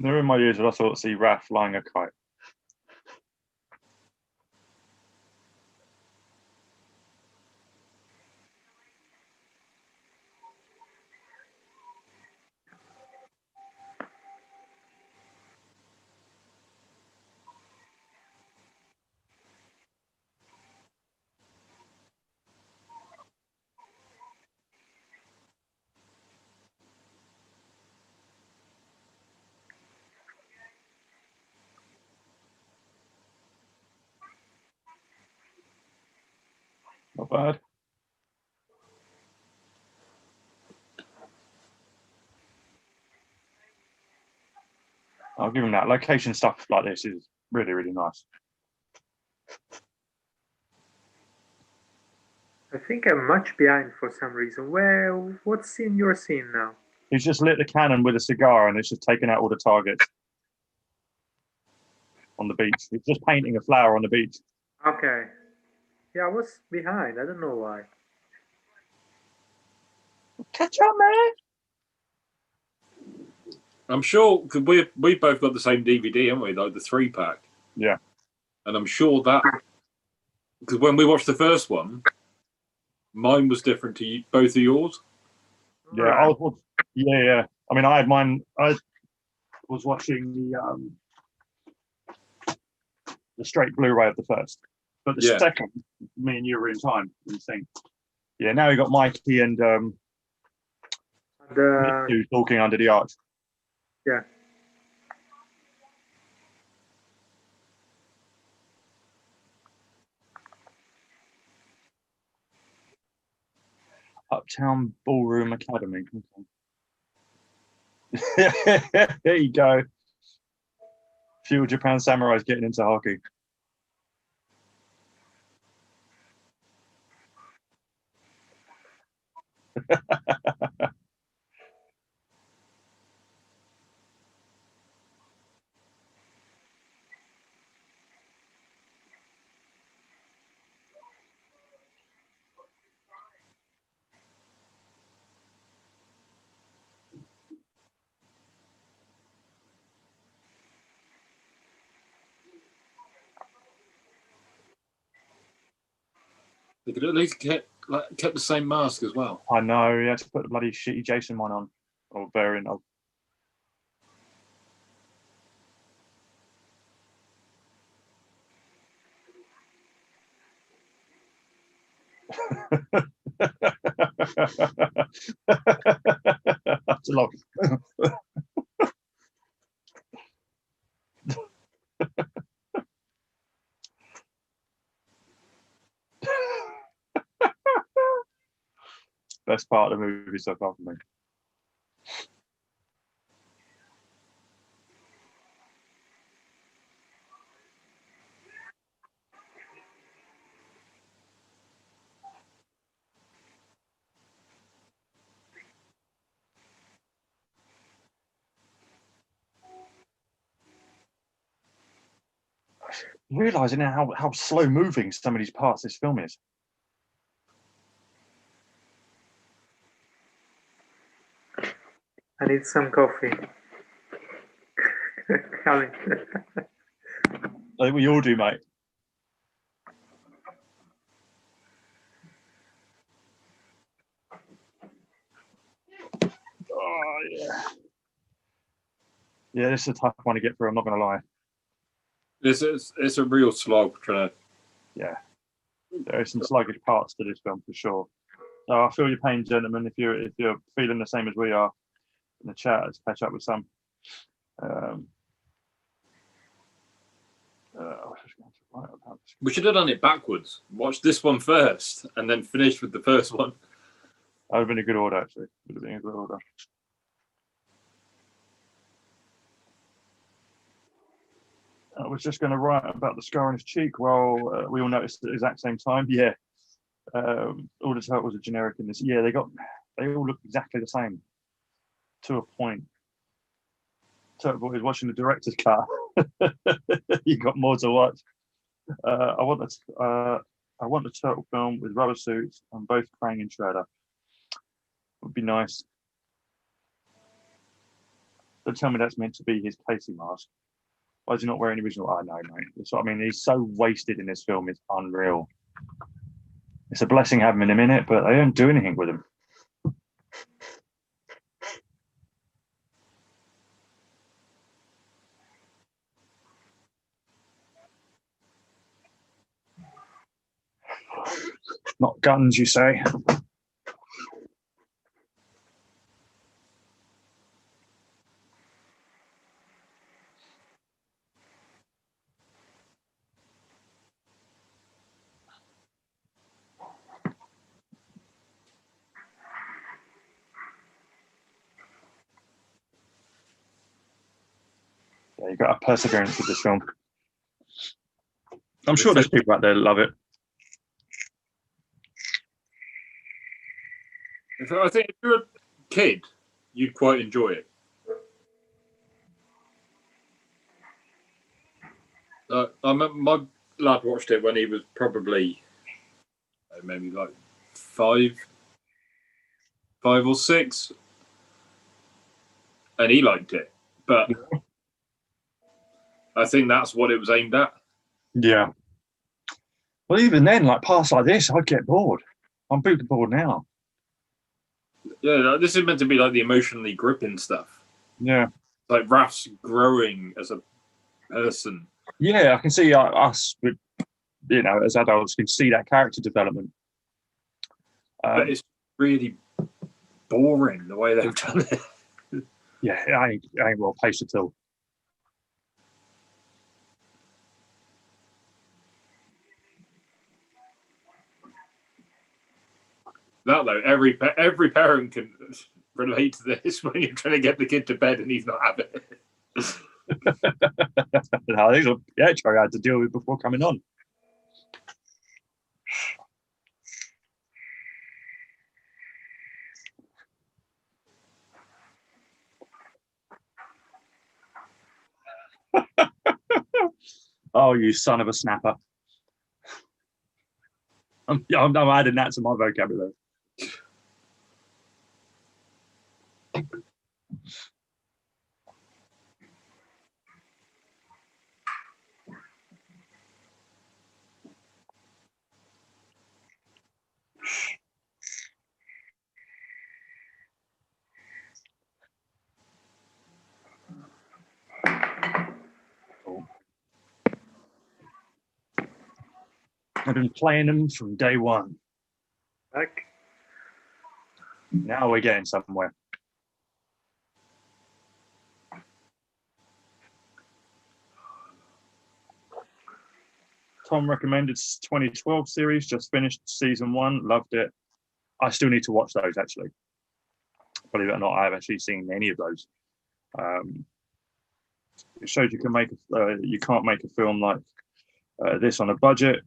They're in my ears, but I thought see Raph flying a kite. Not bad. I'll give him that. Location stuff like this is really, really nice. I think I'm much behind for some reason. What scene you're seeing now? He's just lit the cannon with a cigar and it's just taken out all the targets on the beach. He's just painting a flower on the beach. Okay. Yeah, I was behind. I don't know why. Catch up, man. I'm sure because we both got the same DVD, haven't we? Like the 3-pack. Yeah. And I'm sure that because when we watched the first one, mine was different to you, both of yours. Yeah, yeah. I mean, I had mine. I was watching the straight Blu-ray of the first, but the second, me and you were in time. Yeah, now you got Mikey and Nick talking under the arch. Yeah. Uptown Ballroom Academy. Okay. There you go. Feudal Japan samurais getting into hockey. They could at least kept the same mask as well. I know, he had to put the bloody shitty Jason one on, or variant of. That's a lot. Best part of the movie so far for me. Realizing how slow moving some of these parts this film is. I need some coffee. Coming. I think we all do, mate. Oh, yeah. Yeah, this is a tough one to get through, I'm not going to lie. It's a real slog trying to. Yeah. There are some sluggish parts to this film for sure. So I feel your pain, gentlemen. If you're feeling the same as we are in the chat, let's catch up with some. We should have done it backwards. Watch this one first, and then finish with the first one. That would have been a good order, actually. Would have been a good order. I was just going to write about the scar on his cheek. Well, we all noticed at the exact same time. Yeah. All the turtles are generic in this. Yeah, they all look exactly the same to a point. Turtle Boy is watching the director's cut. You got more to watch. I want the turtle film with rubber suits and both Krang and Shredder. Would be nice. Don't tell me that's meant to be his Casey mask. Why is he not wearing the original? I know, mate. That's what I mean. He's so wasted in this film. It's unreal. It's a blessing having him in it, but they don't do anything with him. Not guns, you say? Yeah, you got a perseverance with this film. I'm sure there's people out there that love it. I think if you're a kid, you'd quite enjoy it. My lad watched it when he was probably maybe like five or six, and he liked it. But I think that's what it was aimed at. Yeah. Well, even then, like parts like this, I'd get bored. I'm boot bored now. Yeah, this is meant to be like the emotionally gripping stuff. Yeah. Like Raph's growing as a person. Yeah, I can see us, with, as adults, can see that character development. But it's really boring the way they've done it. Yeah, I ain't well paced at all. That though, every parent can relate to this when you're trying to get the kid to bed and he's not having it. No, these are Pietro I had to deal with before coming on. Oh, you son of a snapper. I'm adding that to my vocabulary. I've been playing them from day one. Like, Now we're getting somewhere. Tom recommended 2012 series, just finished season 1, loved it. I still need to watch those, actually. Believe it or not, I haven't actually seen any of those. It shows you can make you can't make a film like this on a budget.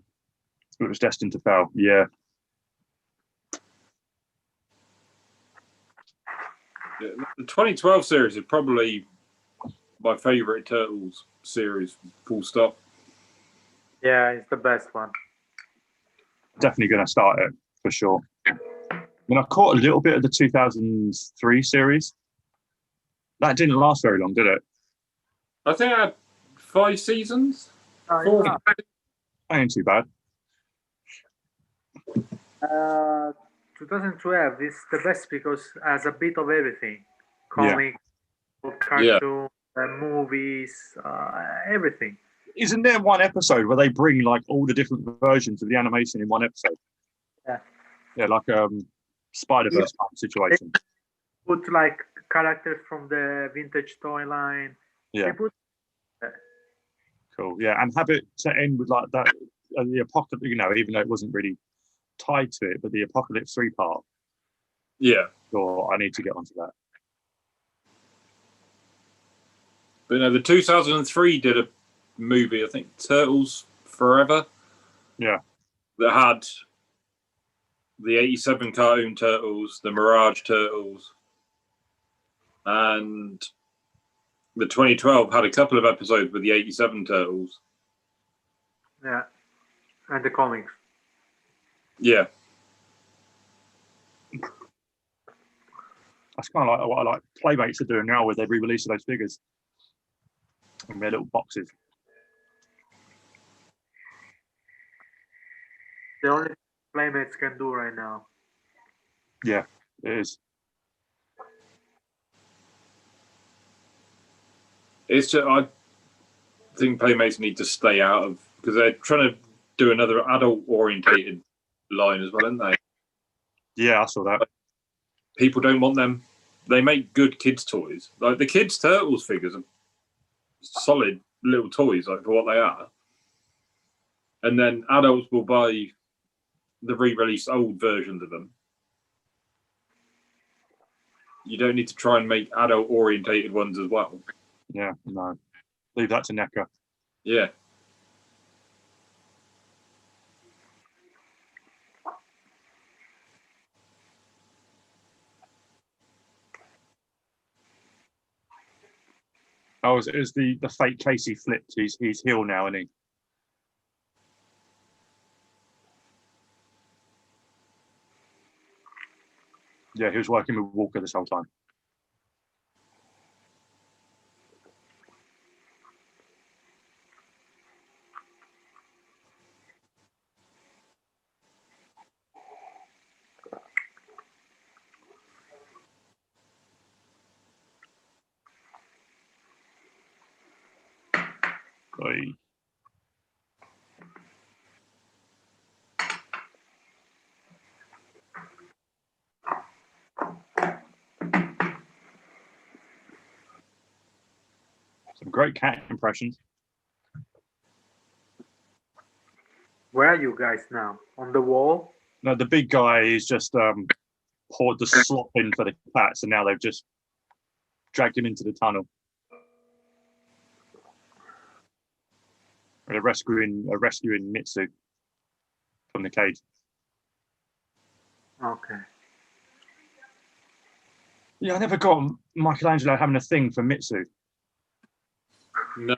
It was destined to fail. Yeah. The 2012 series is probably my favorite Turtles series, full stop. yeah, it's the best one. Definitely going to start it for sure. I mean, I caught a little bit of the 2003 series. That didn't last very long, did it? I think I had 5 seasons. Oh, yeah. Ain't too bad. 2012 is the best because it has a bit of everything. Yeah. Comic, cartoon, movies, everything. Isn't there one episode where they bring like all the different versions of the animation in one episode? Yeah. Yeah, like Spider-Verse type situation. Put like characters from the vintage toy line. Yeah. They put Cool. Yeah, and have it to end with like that, the apocalypse. You know, even though it wasn't really tied to it, but the Apocalypse 3 part. Yeah. So I need to get onto that. But no, the 2003 did a movie, I think Turtles Forever. Yeah. That had the 87 cartoon Turtles, the Mirage Turtles, and the 2012 had a couple of episodes with the 87 Turtles. yeah, and the comics. Yeah. That's kind of like what I like Playmates are doing now, where they re-release those figures in their little boxes. The only Playmates can do right now. Yeah, it is. It's just, I think Playmates need to stay out of, because they're trying to do another adult orientated line as well, aren't they? Yeah, I saw that. People don't want them. They make good kids' toys. Like the kids' Turtles figures are solid little toys, like for what they are. And then adults will buy the re-released old versions of them. You don't need to try and make adult orientated ones as well. Yeah, no. Leave that to NECA. Yeah. Oh, is the fake Casey flipped? He's heel now, isn't he? Yeah, he was working with Walker this whole time. Oy. Some great cat impressions. Where are you guys now? On the wall? No, the big guy is just poured the slop in for the cats, and now they've just dragged him into the tunnel. They're rescuing Mitsu from the cage. Okay. Yeah, I never got Michelangelo having a thing for Mitsu. No.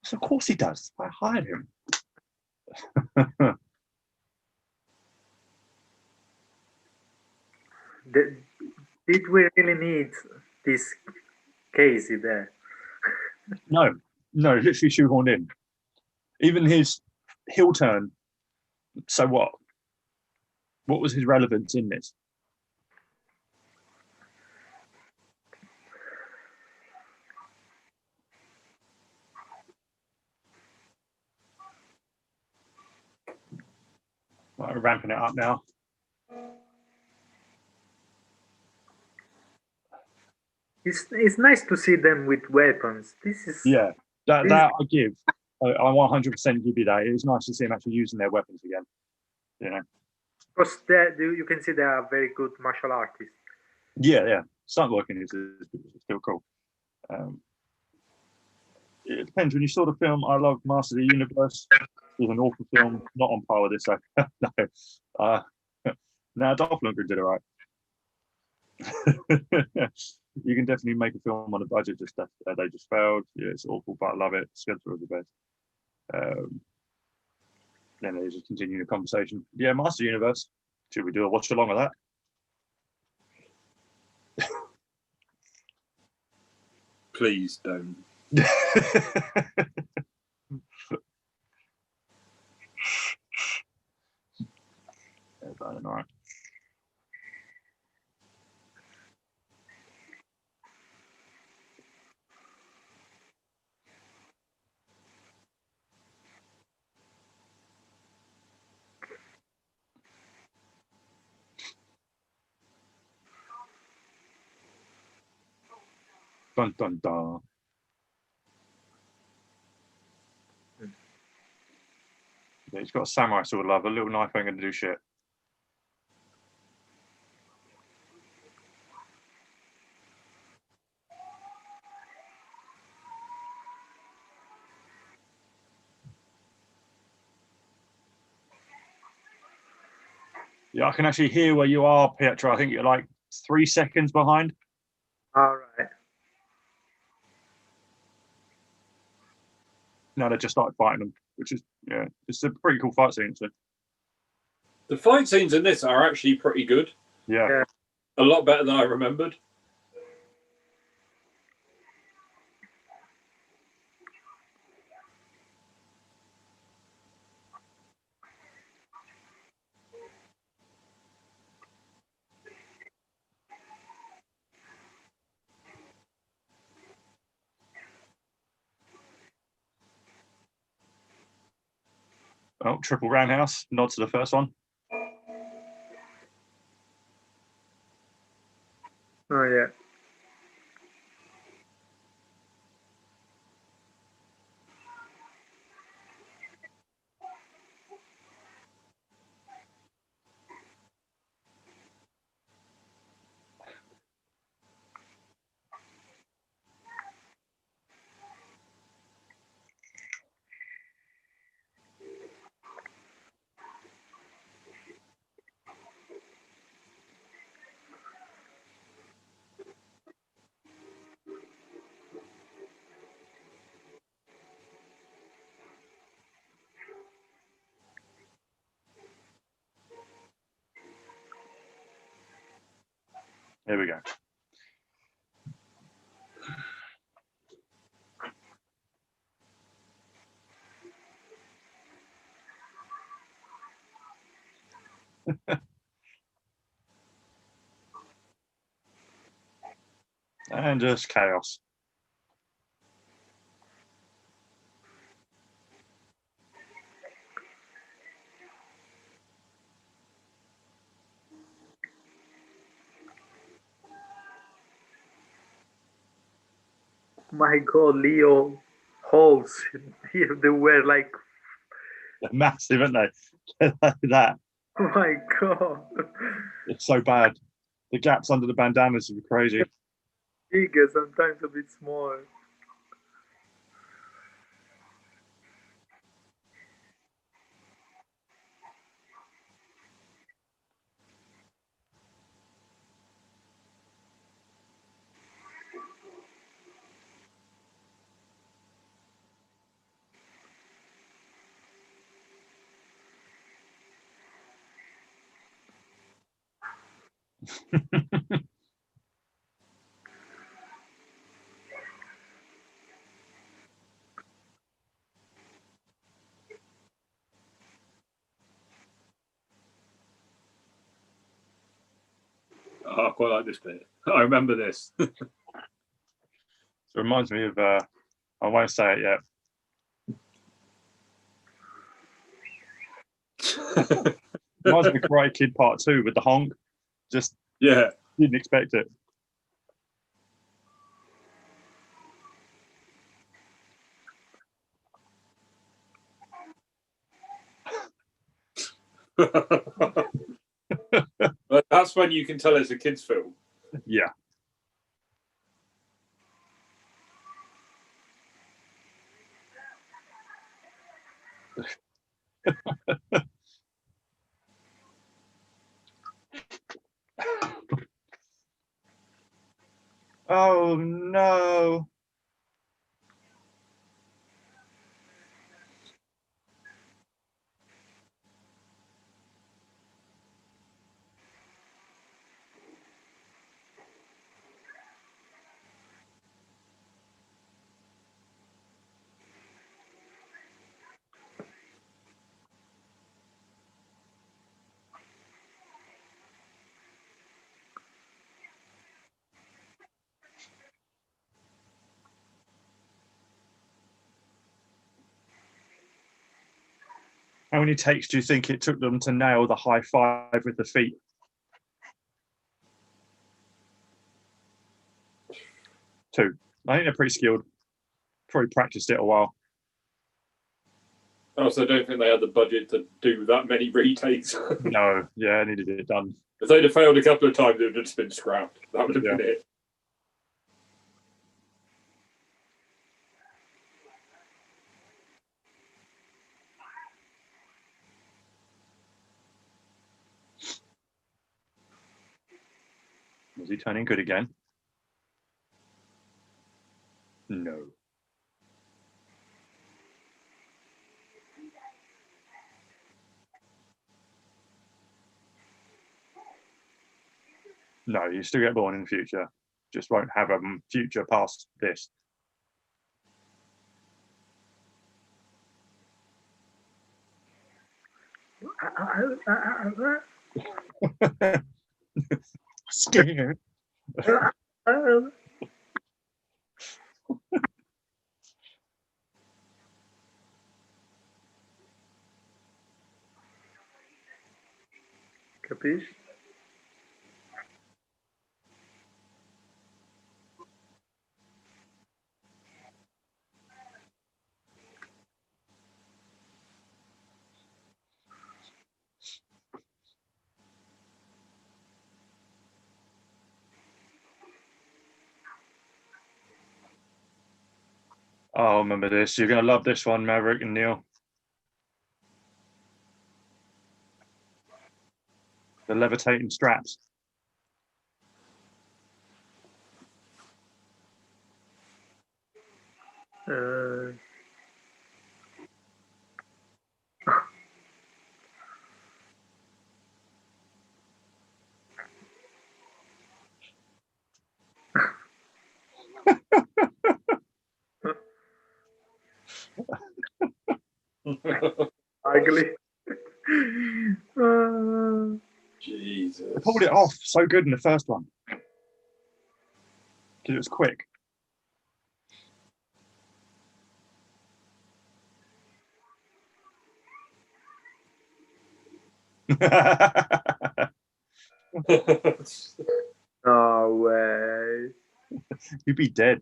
So of course he does. I hired him. Did we really need this Casey there? No, literally shoehorned in. Even his heel turn. So what? What was his relevance in this? Right, we're ramping it up now. It's nice to see them with weapons. This is that I give. I 100% give you that. It's nice to see them actually using their weapons again. You know. because you can see they are very good martial artists. Yeah. Stunt working is still cool. It depends. When you saw the film, I love Master of the Universe. It was an awful film, not on par with this. So no. Now Dolph Lundgren did it right. You can definitely make a film on a budget. Just that they just failed. Yeah, it's awful, but I love it. Spencer was the best. Then they just continue the conversation. Yeah, Master Universe. Should we do a watch along of that? Please don't. All right. Dun dun dun. Yeah, he's got a samurai sword, love. A little knife ain't gonna do shit. Yeah, I can actually hear where you are, Pietro. I think you're like 3 seconds behind. All right. No, they just started fighting them, which is it's a pretty cool fight scene. So. The fight scenes in this are actually pretty good. Yeah. A lot better than I remembered. Oh, triple roundhouse. Nod to the first one. Oh yeah. Here we go. And just chaos. My God, Leo holes here. They were like, They're massive, aren't they? Like that. oh my God. It's so bad. The gaps under the bandanas are crazy. Bigger, sometimes a bit smaller. Oh, I quite like this bit. I remember this. It reminds me of, I won't say it yet. Reminds me of Karate Kid Part 2 with the honk. Just Yeah. didn't expect it. But that's when you can tell it's a kids' film. Yeah. Oh no. How many takes do you think it took them to nail the high five with the feet? 2. I think they're pretty skilled. Probably practiced it a while. Also, I don't think they had the budget to do that many retakes. No, yeah, I needed it done. If they'd have failed a couple of times, it would have just been scrapped. That would have been it. Was he turning good again? No. No, you still get born in the future. Just won't have a future past this. Scared. Capiche? Oh, remember this. You're going to love this one, Maverick and Neil. The levitating straps. Ugly. Jesus. They pulled it off so good in the first one. Because it was quick. No way. You'd be dead.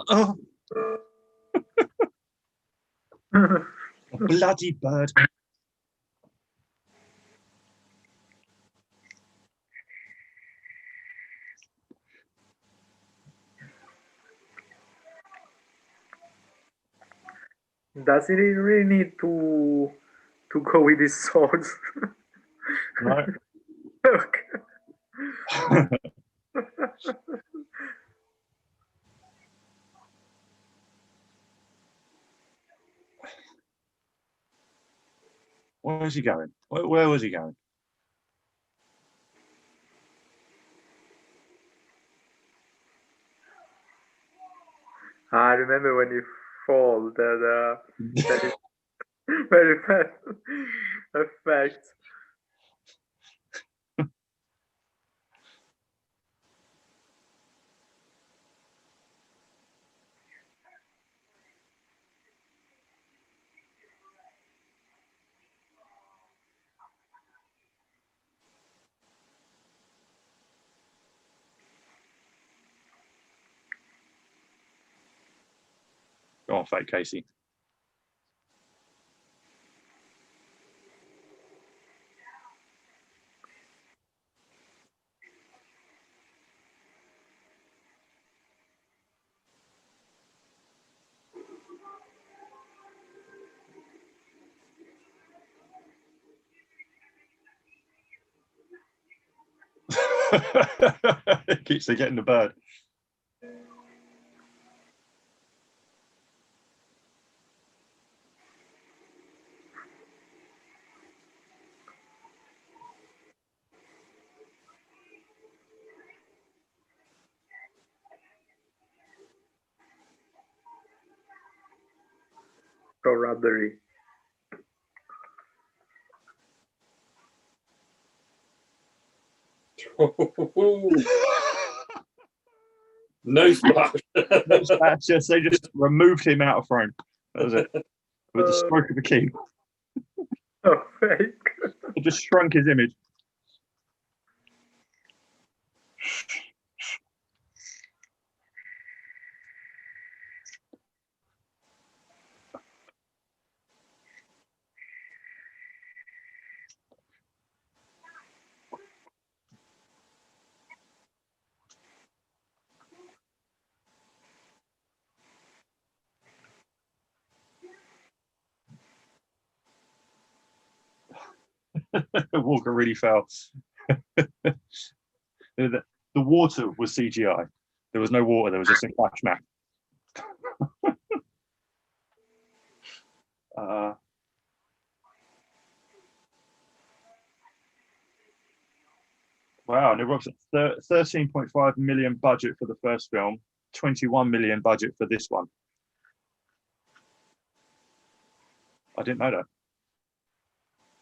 Oh, a bloody bird. Does he really need to go with his swords? Right. Look. Where was he going? Where was he going? I remember when you fall, that is very bad effect. Go on, fake Casey. Keeps getting the bird. Robbery. No splash. No splash, yes, they just removed him out of frame. That was it. With the stroke of a key. Oh, fake. It just shrunk his image. Walker really fell. The water was CGI. There was no water. There was just a flash map. Wow, and it was 13.5 million budget for the first film, 21 million budget for this one. I didn't know that.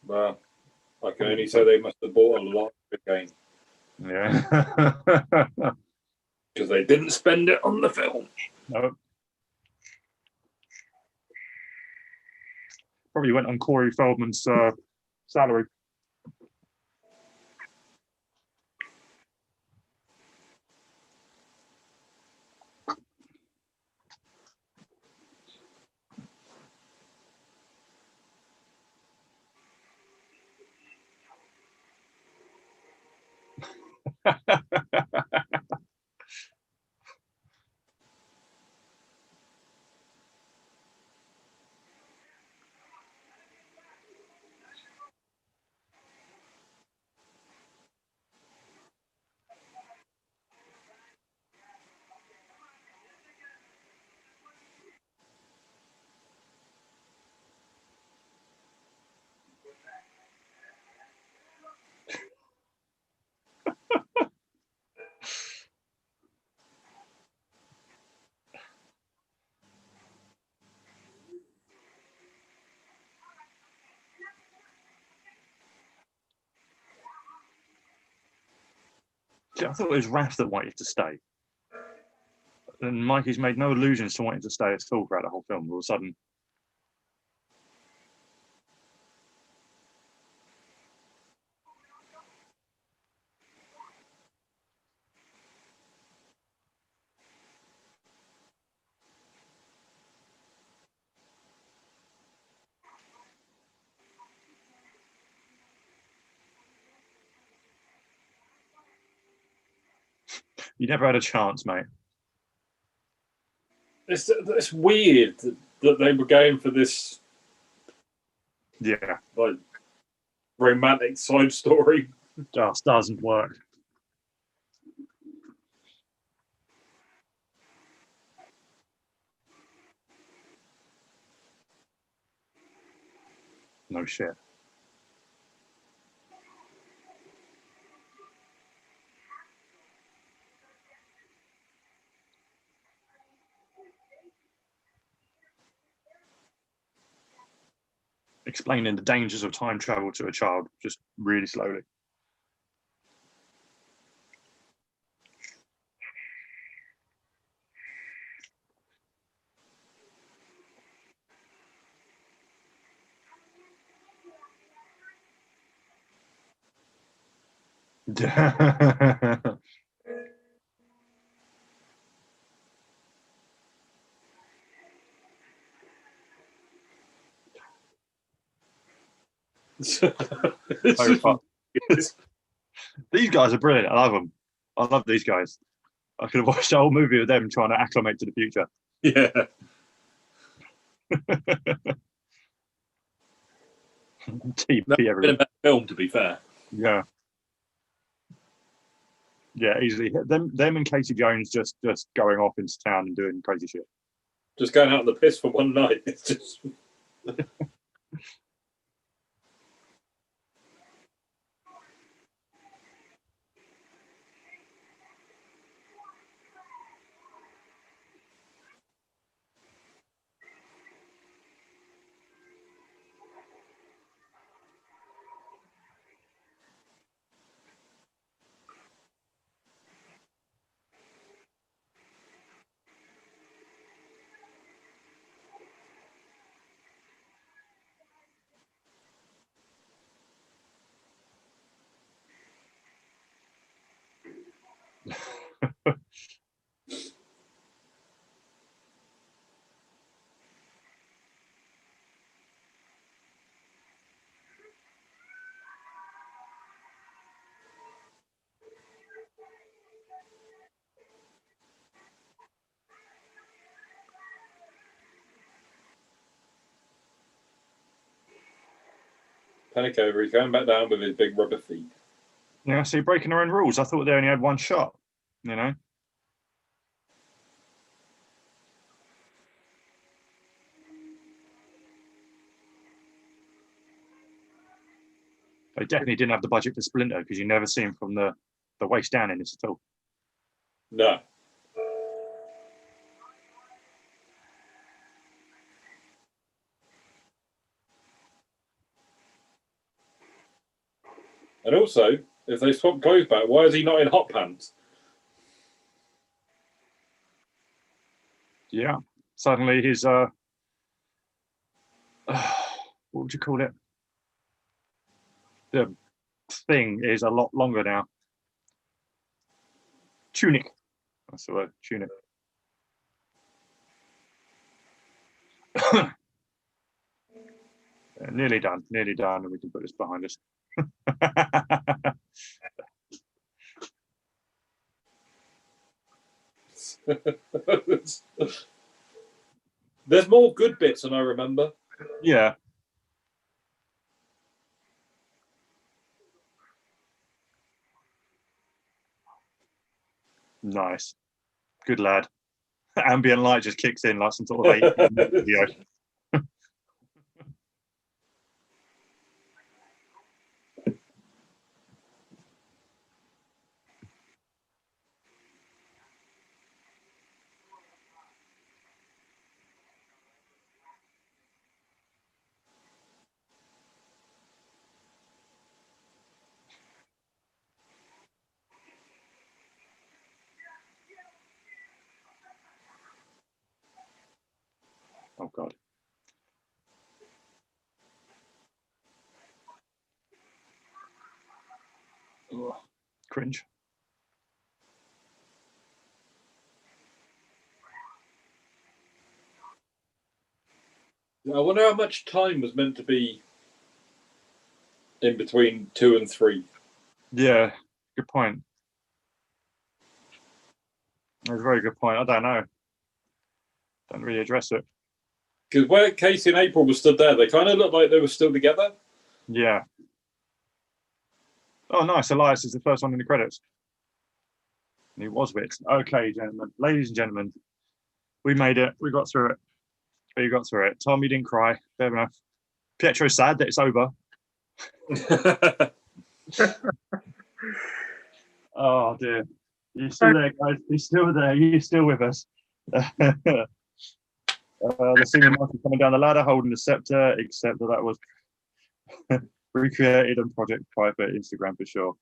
Well, I can only say they must have bought a lot again. Yeah. Because they didn't spend it on the film. No. Probably went on Corey Feldman's salary. I thought it was Raph that wanted to stay. And Mikey's made no allusions to wanting to stay at all throughout the whole film. All of a sudden. You never had a chance, mate. It's weird that they were going for this, Yeah, like, romantic side story. Just doesn't work. No shit. explaining the dangers of time travel to a child, just really slowly. These guys are brilliant. I love them. I love these guys. I could have watched the whole movie with them trying to acclimate to the future. Yeah. TP That's been a everyone. better film, to be fair. Yeah. Yeah, easily. Them and Casey Jones just going off into town and doing crazy shit. Just going out on the piss for one night. It's just. Panic over. He's going back down with his big rubber feet. Yeah, so you're breaking their own rules. I thought they only had one shot, you know? They definitely didn't have the budget for Splinter because you never see him from the waist down in this at all. No. And also, if they swap clothes back, why is he not in hot pants? Yeah. Suddenly his what would you call it? The thing is a lot longer now. Tunic. That's the word. Tunic. Nearly done, and we can put this behind us. There's more good bits than I remember. Yeah. Nice. Good lad. Ambient light just kicks in like some sort of 80s video. Oh God. Ugh. Cringe. I wonder how much time was meant to be in between 2 and 3. Yeah, good point. That's a very good point. I don't know. Don't really address it. Because where Casey and April were stood there, they kind of looked like they were still together. Yeah. Oh, nice. Elias is the first one in the credits. And he was Wit. Okay, gentlemen. Ladies and gentlemen, we made it. We got through it. We got through it. Tom, you didn't cry. Fair enough. Pietro's sad that it's over. Oh, dear. You're still there, guys. You're still there. You're still with us. The senior master coming down the ladder holding the scepter, except that was recreated on Project Private Instagram for sure.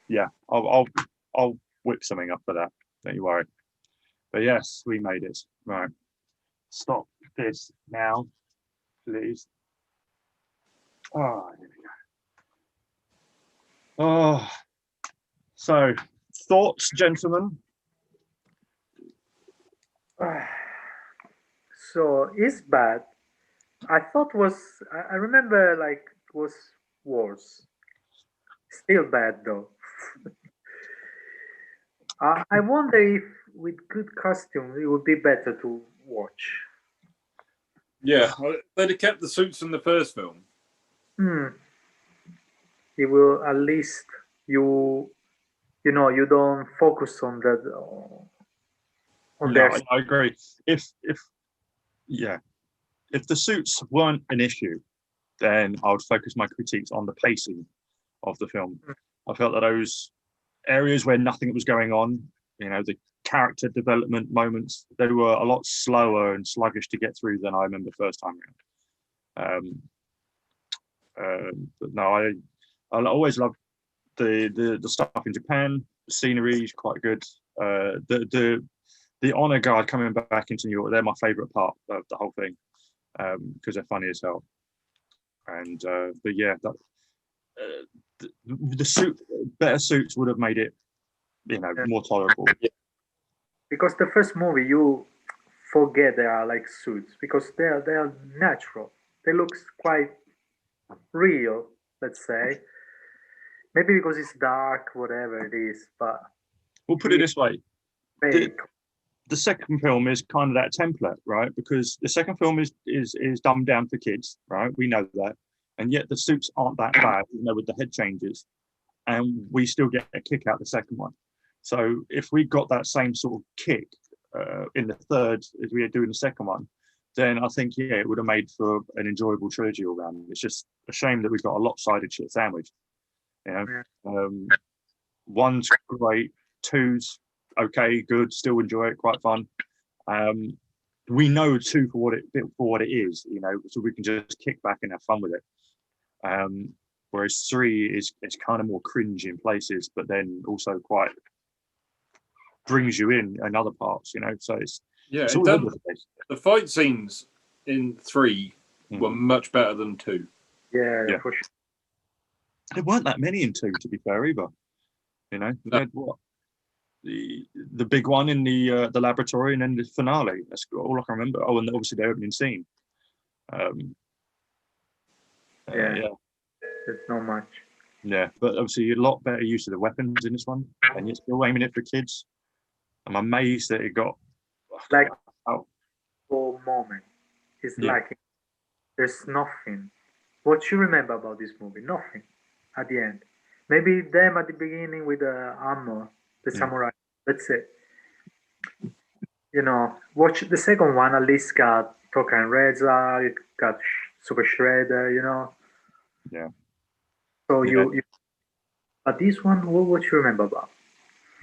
Yeah, I'll whip something up for that. Don't you worry. But yes, we made it. Right. Stop this now, please. Oh, here we go. Oh, so thoughts, gentlemen? So it's bad. I thought I remember like it was worse. Still bad though. I wonder if with good costume it would be better to watch. Yeah, they'd have kept the suits from the first film. It will at least you don't focus on that on No, their. I agree. If the suits weren't an issue, then I would focus my critiques on the pacing of the film. I felt that those areas where nothing was going on, the character development moments, they were a lot slower and sluggish to get through than I remember first time around. But no, I always loved the stuff in Japan. The scenery is quite good. The honor guard coming back into New York, they're my favorite part of the whole thing, because they're funny as hell. And but yeah, the better suits would have made it, more tolerable. Because the first movie you forget they are like suits because they are natural. They look quite real, let's say. Maybe because it's dark, whatever it is, but We'll put it this way. The second film is kind of that template, right? Because the second film is dumbed down for kids, right? We know that. And yet the suits aren't that bad, with the head changes. And we still get a kick out the second one. So if we got that same sort of kick in the third as we do in the second one, then I think, it would have made for an enjoyable trilogy all round. It's just a shame that we've got a lopsided shit sandwich. One's great, two's okay, good, still enjoy it, quite fun. We know two for what it is, so we can just kick back and have fun with it. Whereas three is kind of more cringe in places, but then also quite brings you in other parts, so it's all over the place. The fight scenes in three were much better than two. Yeah, for sure. There weren't that many in two, to be fair, either. No. They had what? The big one in the laboratory, and then the finale. That's all I can remember. Oh, and obviously the opening scene. There's not much. Yeah, but obviously a lot better use of the weapons in this one, and you're still aiming it for kids. I'm amazed that it got like for moment. It's like there's nothing. What you remember about this movie? Nothing at the end. Maybe them at the beginning with the armor, the samurai. That's it. Watch the second one. At least got Toka and Reza, got Super Shredder. Yeah. So you. But this one, what you remember about?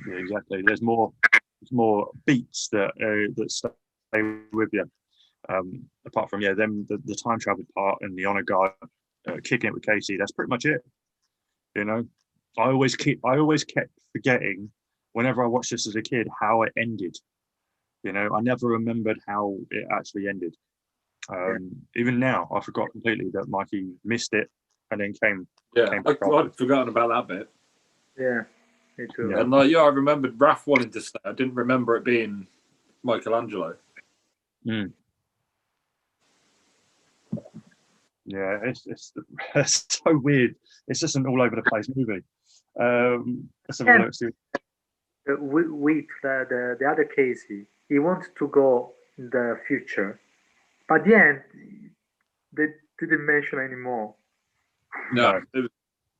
Yeah, exactly. There's more beats that stay with you. Apart from them, the time travel part and the honor guard kicking it with Casey. That's pretty much it. I always kept forgetting whenever I watched this as a kid how it ended. I never remembered how it actually ended. Even now, I forgot completely that Mikey missed it and then came. Yeah, I'd forgotten about that bit. Yeah, me too. Yeah. And I remembered Raph wanting to stay. I didn't remember it being Michelangelo. Yeah, it's so weird. It's just an all over the place movie. Let's have a look. With the other Casey, he wanted to go in the future, but at the end they didn't mention anymore. No.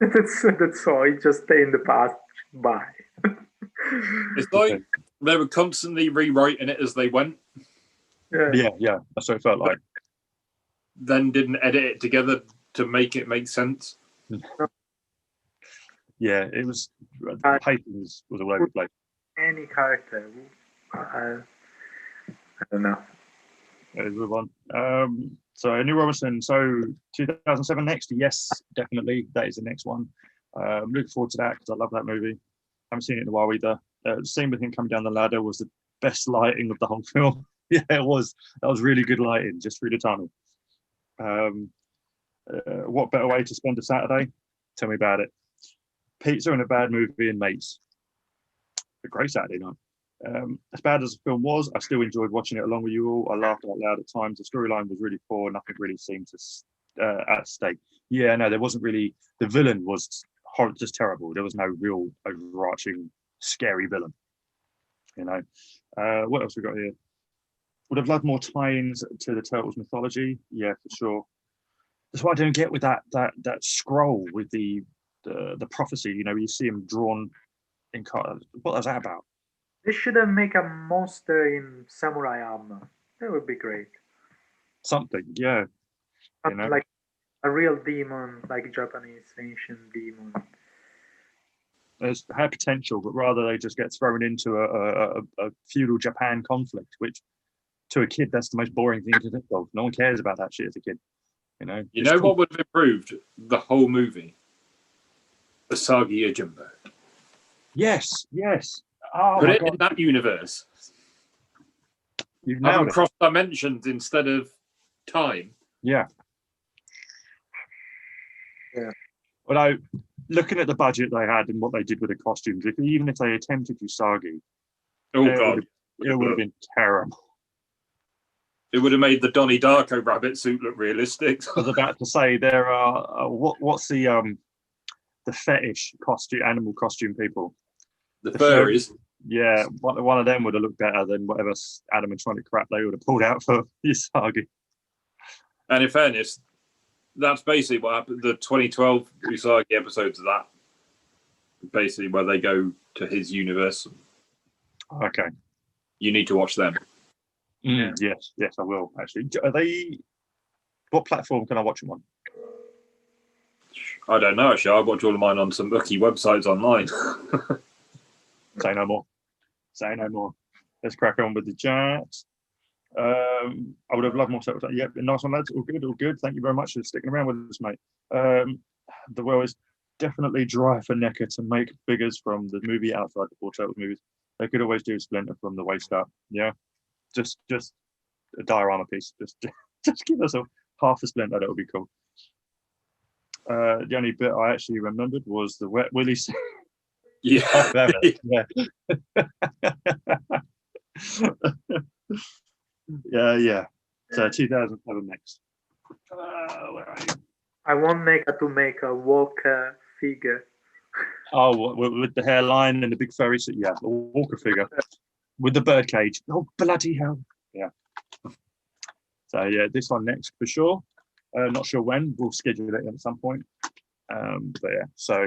That's all. He just stayed in the past. Bye. It's like they were constantly rewriting it as they went. Yeah. That's what it felt like. Then didn't edit it together to make it make sense. Yeah, it was. The pacing was all over the place. Any character, I don't know. Let's move on. So New Robinson. So 2007 next? Yes, definitely. That is the next one. Looking forward to that because I love that movie. Haven't seen it in a while either. The scene with him coming down the ladder was the best lighting of the whole film. Yeah, it was. That was really good lighting just through the tunnel. What better way to spend a Saturday? Tell me about it. Pizza and a bad movie and mates. A great Saturday night. As bad as the film was, I still enjoyed watching it along with you all. I laughed out loud at times. The storyline was really poor. Nothing really seemed to at stake. Yeah, no, there wasn't really. The villain was just terrible. There was no real overarching scary villain. You know. What else we got here? Would have loved more tie-ins to the Turtles mythology. Yeah, for sure. That's what I don't get with that scroll with the prophecy. You know, you see him drawn in color. What was that about? They should have make a monster in samurai armor. That would be great. Something, yeah. You know? Like a real demon, like Japanese ancient demon. There's had potential, but rather they just get thrown into a feudal Japan conflict, which to a kid that's the most boring thing to think of. No one cares about that shit as a kid. You know. You know what would have improved the whole movie? Usagi Yojimbo. Yes, yes. Oh, put it in that universe. You've have them nailed cross dimensions instead of time. Yeah. Yeah. Although, looking at the budget they had and what they did with the costumes, even if they attempted Usagi, it would have been terrible. It would have made the Donnie Darko rabbit suit look realistic. I was about to say there are what's the fetish costume, animal costume people? The furries. Yeah, one of them would have looked better than whatever animatronic crap they would have pulled out for Usagi. And in fairness, that's basically what happened. The 2012 Usagi episodes of that, basically where they go to his universe. Okay. You need to watch them. Yes, I will actually. Are they? What platform can I watch them on? I don't know. Actually, I watch all of mine on some bookie websites online. Say no more. Say no more. Let's crack on with the chat. I would have loved more. Yep, nice one, lads. All good. Thank you very much for sticking around with us, mate. The well is definitely dry for NECA to make figures from the movie outside the 4 Turtles movies. They could always do a splinter from the waist up. Yeah. Just a diorama piece. Just give us half a splinter. That would be cool. The only bit I actually remembered was the wet willy scene. Yeah. Yeah. So 2007 next. Where are you? I want NECA to make a Walker figure. Oh, with the hairline and the big furry suit. Yeah, a Walker figure. With the bird cage. Oh, bloody hell. Yeah. So, yeah, this one next for sure. Not sure when. We'll schedule it at some point. But, yeah. So,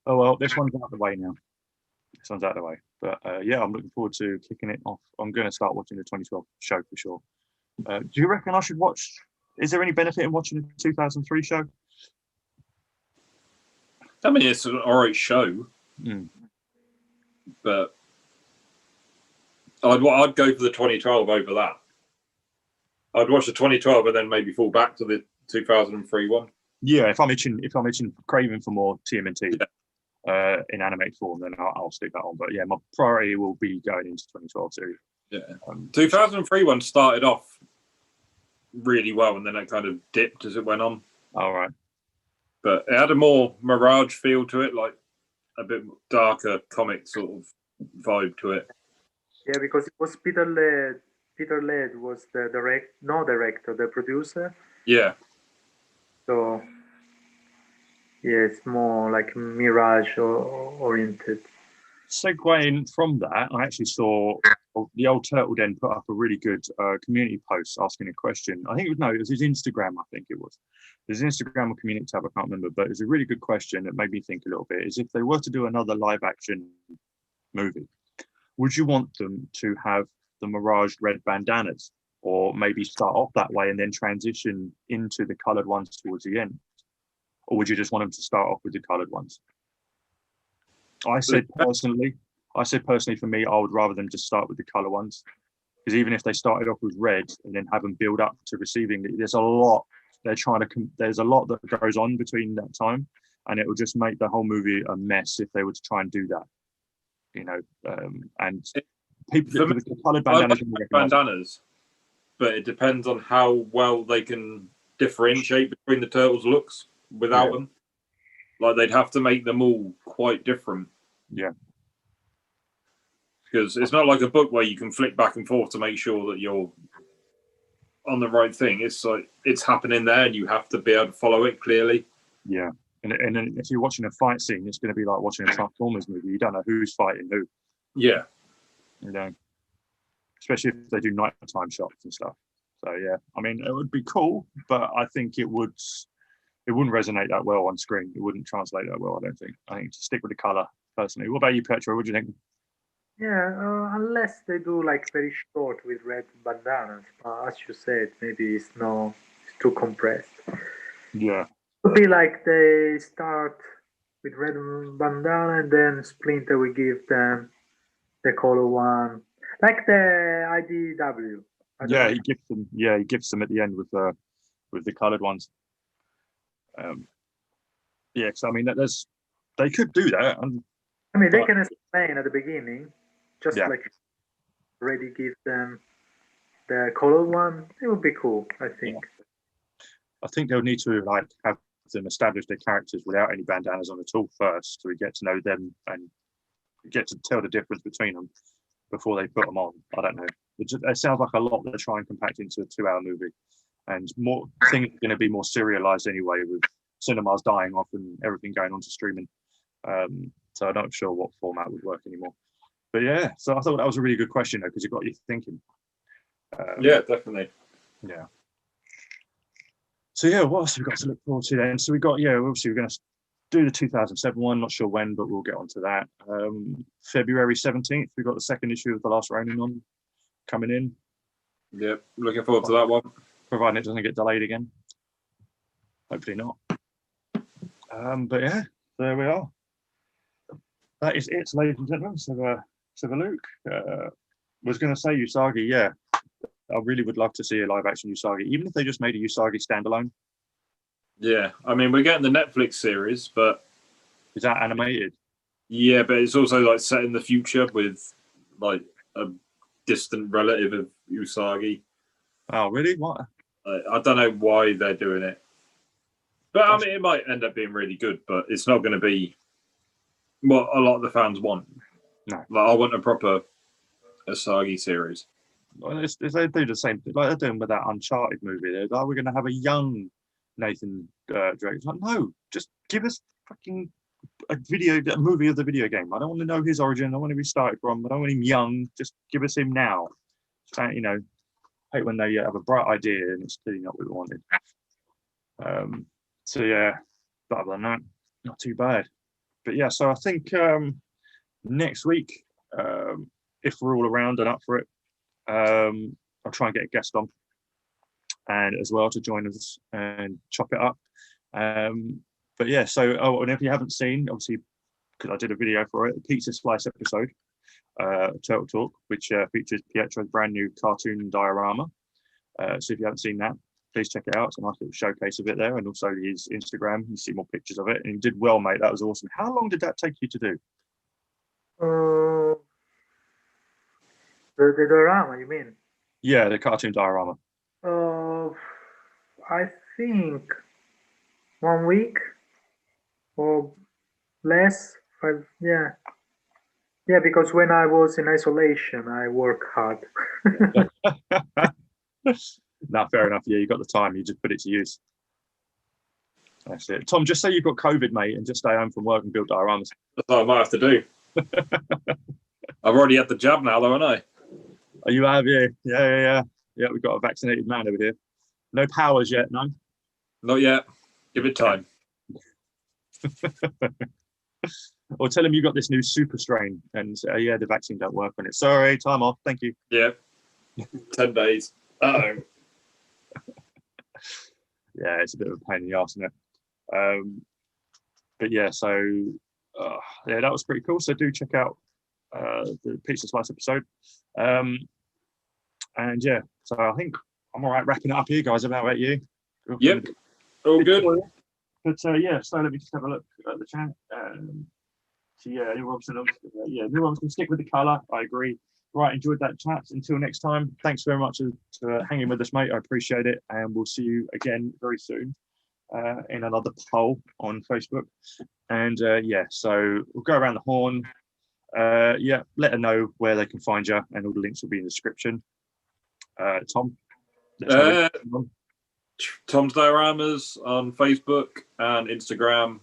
oh, well, this one's out of the way now. This one's out of the way. But, yeah, I'm looking forward to kicking it off. I'm going to start watching the 2012 show for sure. Do you reckon I should watch? Is there any benefit in watching the 2003 show? I mean, it's an alright show. But I'd go for the 2012 over that. I'd watch the 2012 and then maybe fall back to the 2003 one. Yeah, if I'm itching craving for more TMNT in animated form, then I'll stick that on. But yeah, my priority will be going into 2012 series. Yeah, 2003 one started off really well, and then it kind of dipped as it went on. All right, but it had a more Mirage feel to it, like a bit darker comic sort of vibe to it. Yeah, because it was Peter Laird. Peter Laird was the director, the producer. Yeah. So, yeah, it's more like Mirage oriented. Segueing from that, I actually saw the old Turtle Den put up a really good community post asking a question. I think it was his Instagram. I think it was his Instagram or community tab. I can't remember, but it was a really good question that made me think a little bit. Is if they were to do another live action movie, would you want them to have the Mirage red bandanas, or maybe start off that way and then transition into the coloured ones towards the end, or would you just want them to start off with the coloured ones? I said personally for me, I would rather them just start with the colour ones. Because even if they started off with red and then have them build up to receiving, there's a lot they're trying to. There's a lot that goes on between that time, and it will just make the whole movie a mess if they were to try and do that. And people with the coloured bandanas, but it depends on how well they can differentiate between the turtles' looks without them. Like they'd have to make them all quite different. Yeah. Because it's not like a book where you can flick back and forth to make sure that you're on the right thing. It's like it's happening there, and you have to be able to follow it clearly. Yeah, and then if you're watching a fight scene, it's going to be like watching a Transformers movie. You don't know who's fighting who. Yeah, especially if they do nighttime shots and stuff. So yeah, I mean, it would be cool, but I think it wouldn't resonate that well on screen. It wouldn't translate that well. I don't think. I think to stick with the color personally. What about you, Pietro? What do you think? Yeah, unless they do like very short with red bandanas. As you said, maybe it's too compressed. Yeah. It would be like they start with red bandana and then Splinter will give them the color one, like the IDW. Yeah, he gives them. Yeah, he gives them at the end with the colored ones. Yeah, so I mean, they could do that. I mean, they can explain at the beginning, just like already give them the color one. It would be cool, I think. Yeah. I think they'll need to like have them establish their characters without any bandanas on at all first, so we get to know them and get to tell the difference between them before they put them on. I don't know. It sounds like a lot they're trying to compact into a 2-hour movie, and more things are going to be more serialized anyway, with cinemas dying off and everything going on to streaming. So I'm not sure what format would work anymore. But yeah, so I thought that was a really good question though, because it got you thinking. Yeah, definitely. Yeah. So yeah, what else have we got to look forward to then? So we got obviously we're going to do the 2007 one. Not sure when, but we'll get onto that. February 17th, we got the second issue of The Last Ronin on coming in. Yep, looking forward to that one. Providing it doesn't get delayed again. Hopefully not. But yeah, there we are. That is it, ladies and gentlemen. So Luke was going to say Usagi. Yeah, I really would love to see a live action Usagi, even if they just made a Usagi standalone. Yeah, I mean, we're getting the Netflix series, but is that animated? Yeah, but it's also like set in the future with like a distant relative of Usagi. Oh, really? What? I don't know why they're doing it, but I mean, it might end up being really good, but it's not going to be what a lot of the fans want. No, like I want a proper Usagi series. Well, they do the same thing, like they're doing with that Uncharted movie. They're like, we're going to have a young Nathan Drake. It's like, no, just give us fucking a movie of the video game. I don't want to know his origin. I don't want to be started from. I don't want him young. Just give us him now. Hate when they have a bright idea and it's clearly not what we wanted. So yeah, but other than that, not too bad. But yeah, so I think next week, if we're all around and up for it, I'll try and get a guest on, and as well to join us and chop it up. But yeah, so and if you haven't seen, obviously, because I did a video for it, a Pizza Slice episode, Turtle Talk, which features Pietro's brand new cartoon diorama. So if you haven't seen that, please check it out. It's a nice little showcase of it there, and also his Instagram. You see more pictures of it, and you did well, mate. That was awesome. How long did that take you to do? The diorama, you mean? Yeah, the cartoon diorama. I think 1 week or less. Yeah, because when I was in isolation, I work hard. No, fair enough. Yeah, you got the time. You just put it to use. That's it. Tom, just say you've got COVID, mate, and just stay home from work and build dioramas. That's what I might have to do. I've already had the jab now, though, haven't I? Oh, you have, yeah. Yeah, we've got a vaccinated man over here. No powers yet, no? Not yet. Give it time. Or tell him you got this new super strain and yeah, the vaccine don't work on it. Sorry, time off. Thank you. Yeah. 10 days. Uh-oh. Yeah, it's a bit of a pain in the arse, isn't it? But yeah, so yeah, that was pretty cool. So do check out the Pizza Slice episode. And yeah, so I think I'm all right wrapping it up here, guys. How about you? Yep, all good. But yeah, so let me just have a look at the chat. So yeah, Neil Robinson, Neil Robinson, stick with the colour. I agree. Right, enjoyed that chat. Until next time, thanks very much for hanging with us, mate. I appreciate it, and we'll see you again very soon in another poll on Facebook. And yeah, so we'll go around the horn. Yeah, let her know where they can find you, and all the links will be in the description. Tom, Tom's Dioramas on Facebook and Instagram.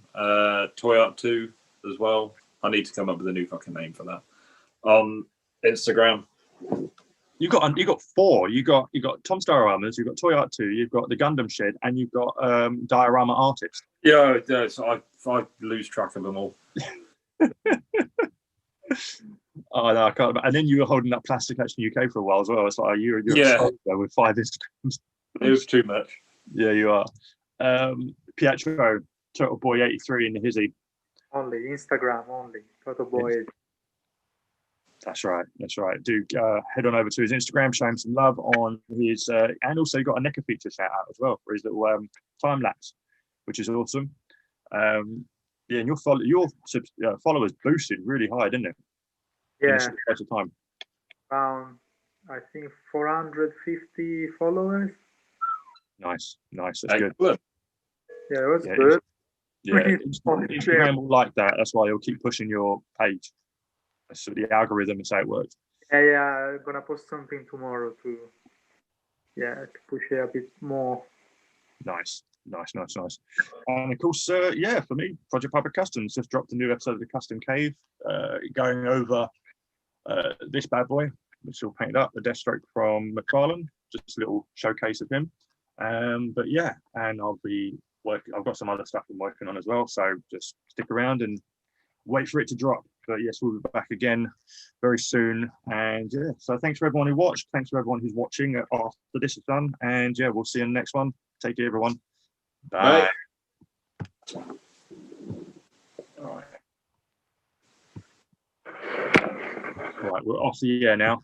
Toy Art 2 as well. I need to come up with a new fucking name for that. On Instagram. You got four. You got Tom's Dioramas, you've got Toy Art 2, you've got the Gundam Shed, and you've got Diorama Artist. Yeah, so I lose track of them all. Oh no, I can't. And then you were holding up Plastic Action UK for a while as well. It's like you're yeah. with 5 Instagrams. It was too much. Yeah, you are. Pietro, Turtle Boy 83 in the hizzy. Only Instagram only. Turtle Boy. That's right. Do head on over to his Instagram, show him some love on his, and also got a NECA feature shout out as well for his little time lapse, which is awesome. Yeah, and your followers boosted really high, didn't it? Yeah. At the time. I think 450 followers. Nice. That's good. Yeah, it was good. Yeah, Instagram will like that. That's why he'll keep pushing your page. So the algorithm is how it works. Yeah, I'm gonna post something tomorrow to push it a bit more. Nice. And of course, yeah, for me, Project Public Customs just dropped a new episode of the Custom Cave, going over this bad boy, which will paint up the Deathstroke from McFarlane. Just a little showcase of him. But yeah, and I've got some other stuff I'm working on as well. So just stick around and wait for it to drop. But yes, we'll be back again very soon. And yeah, so thanks for everyone who watched. Thanks for everyone who's watching after this is done. And yeah, we'll see you in the next one. Take care, everyone. Bye. All right. Right, we're off the air now.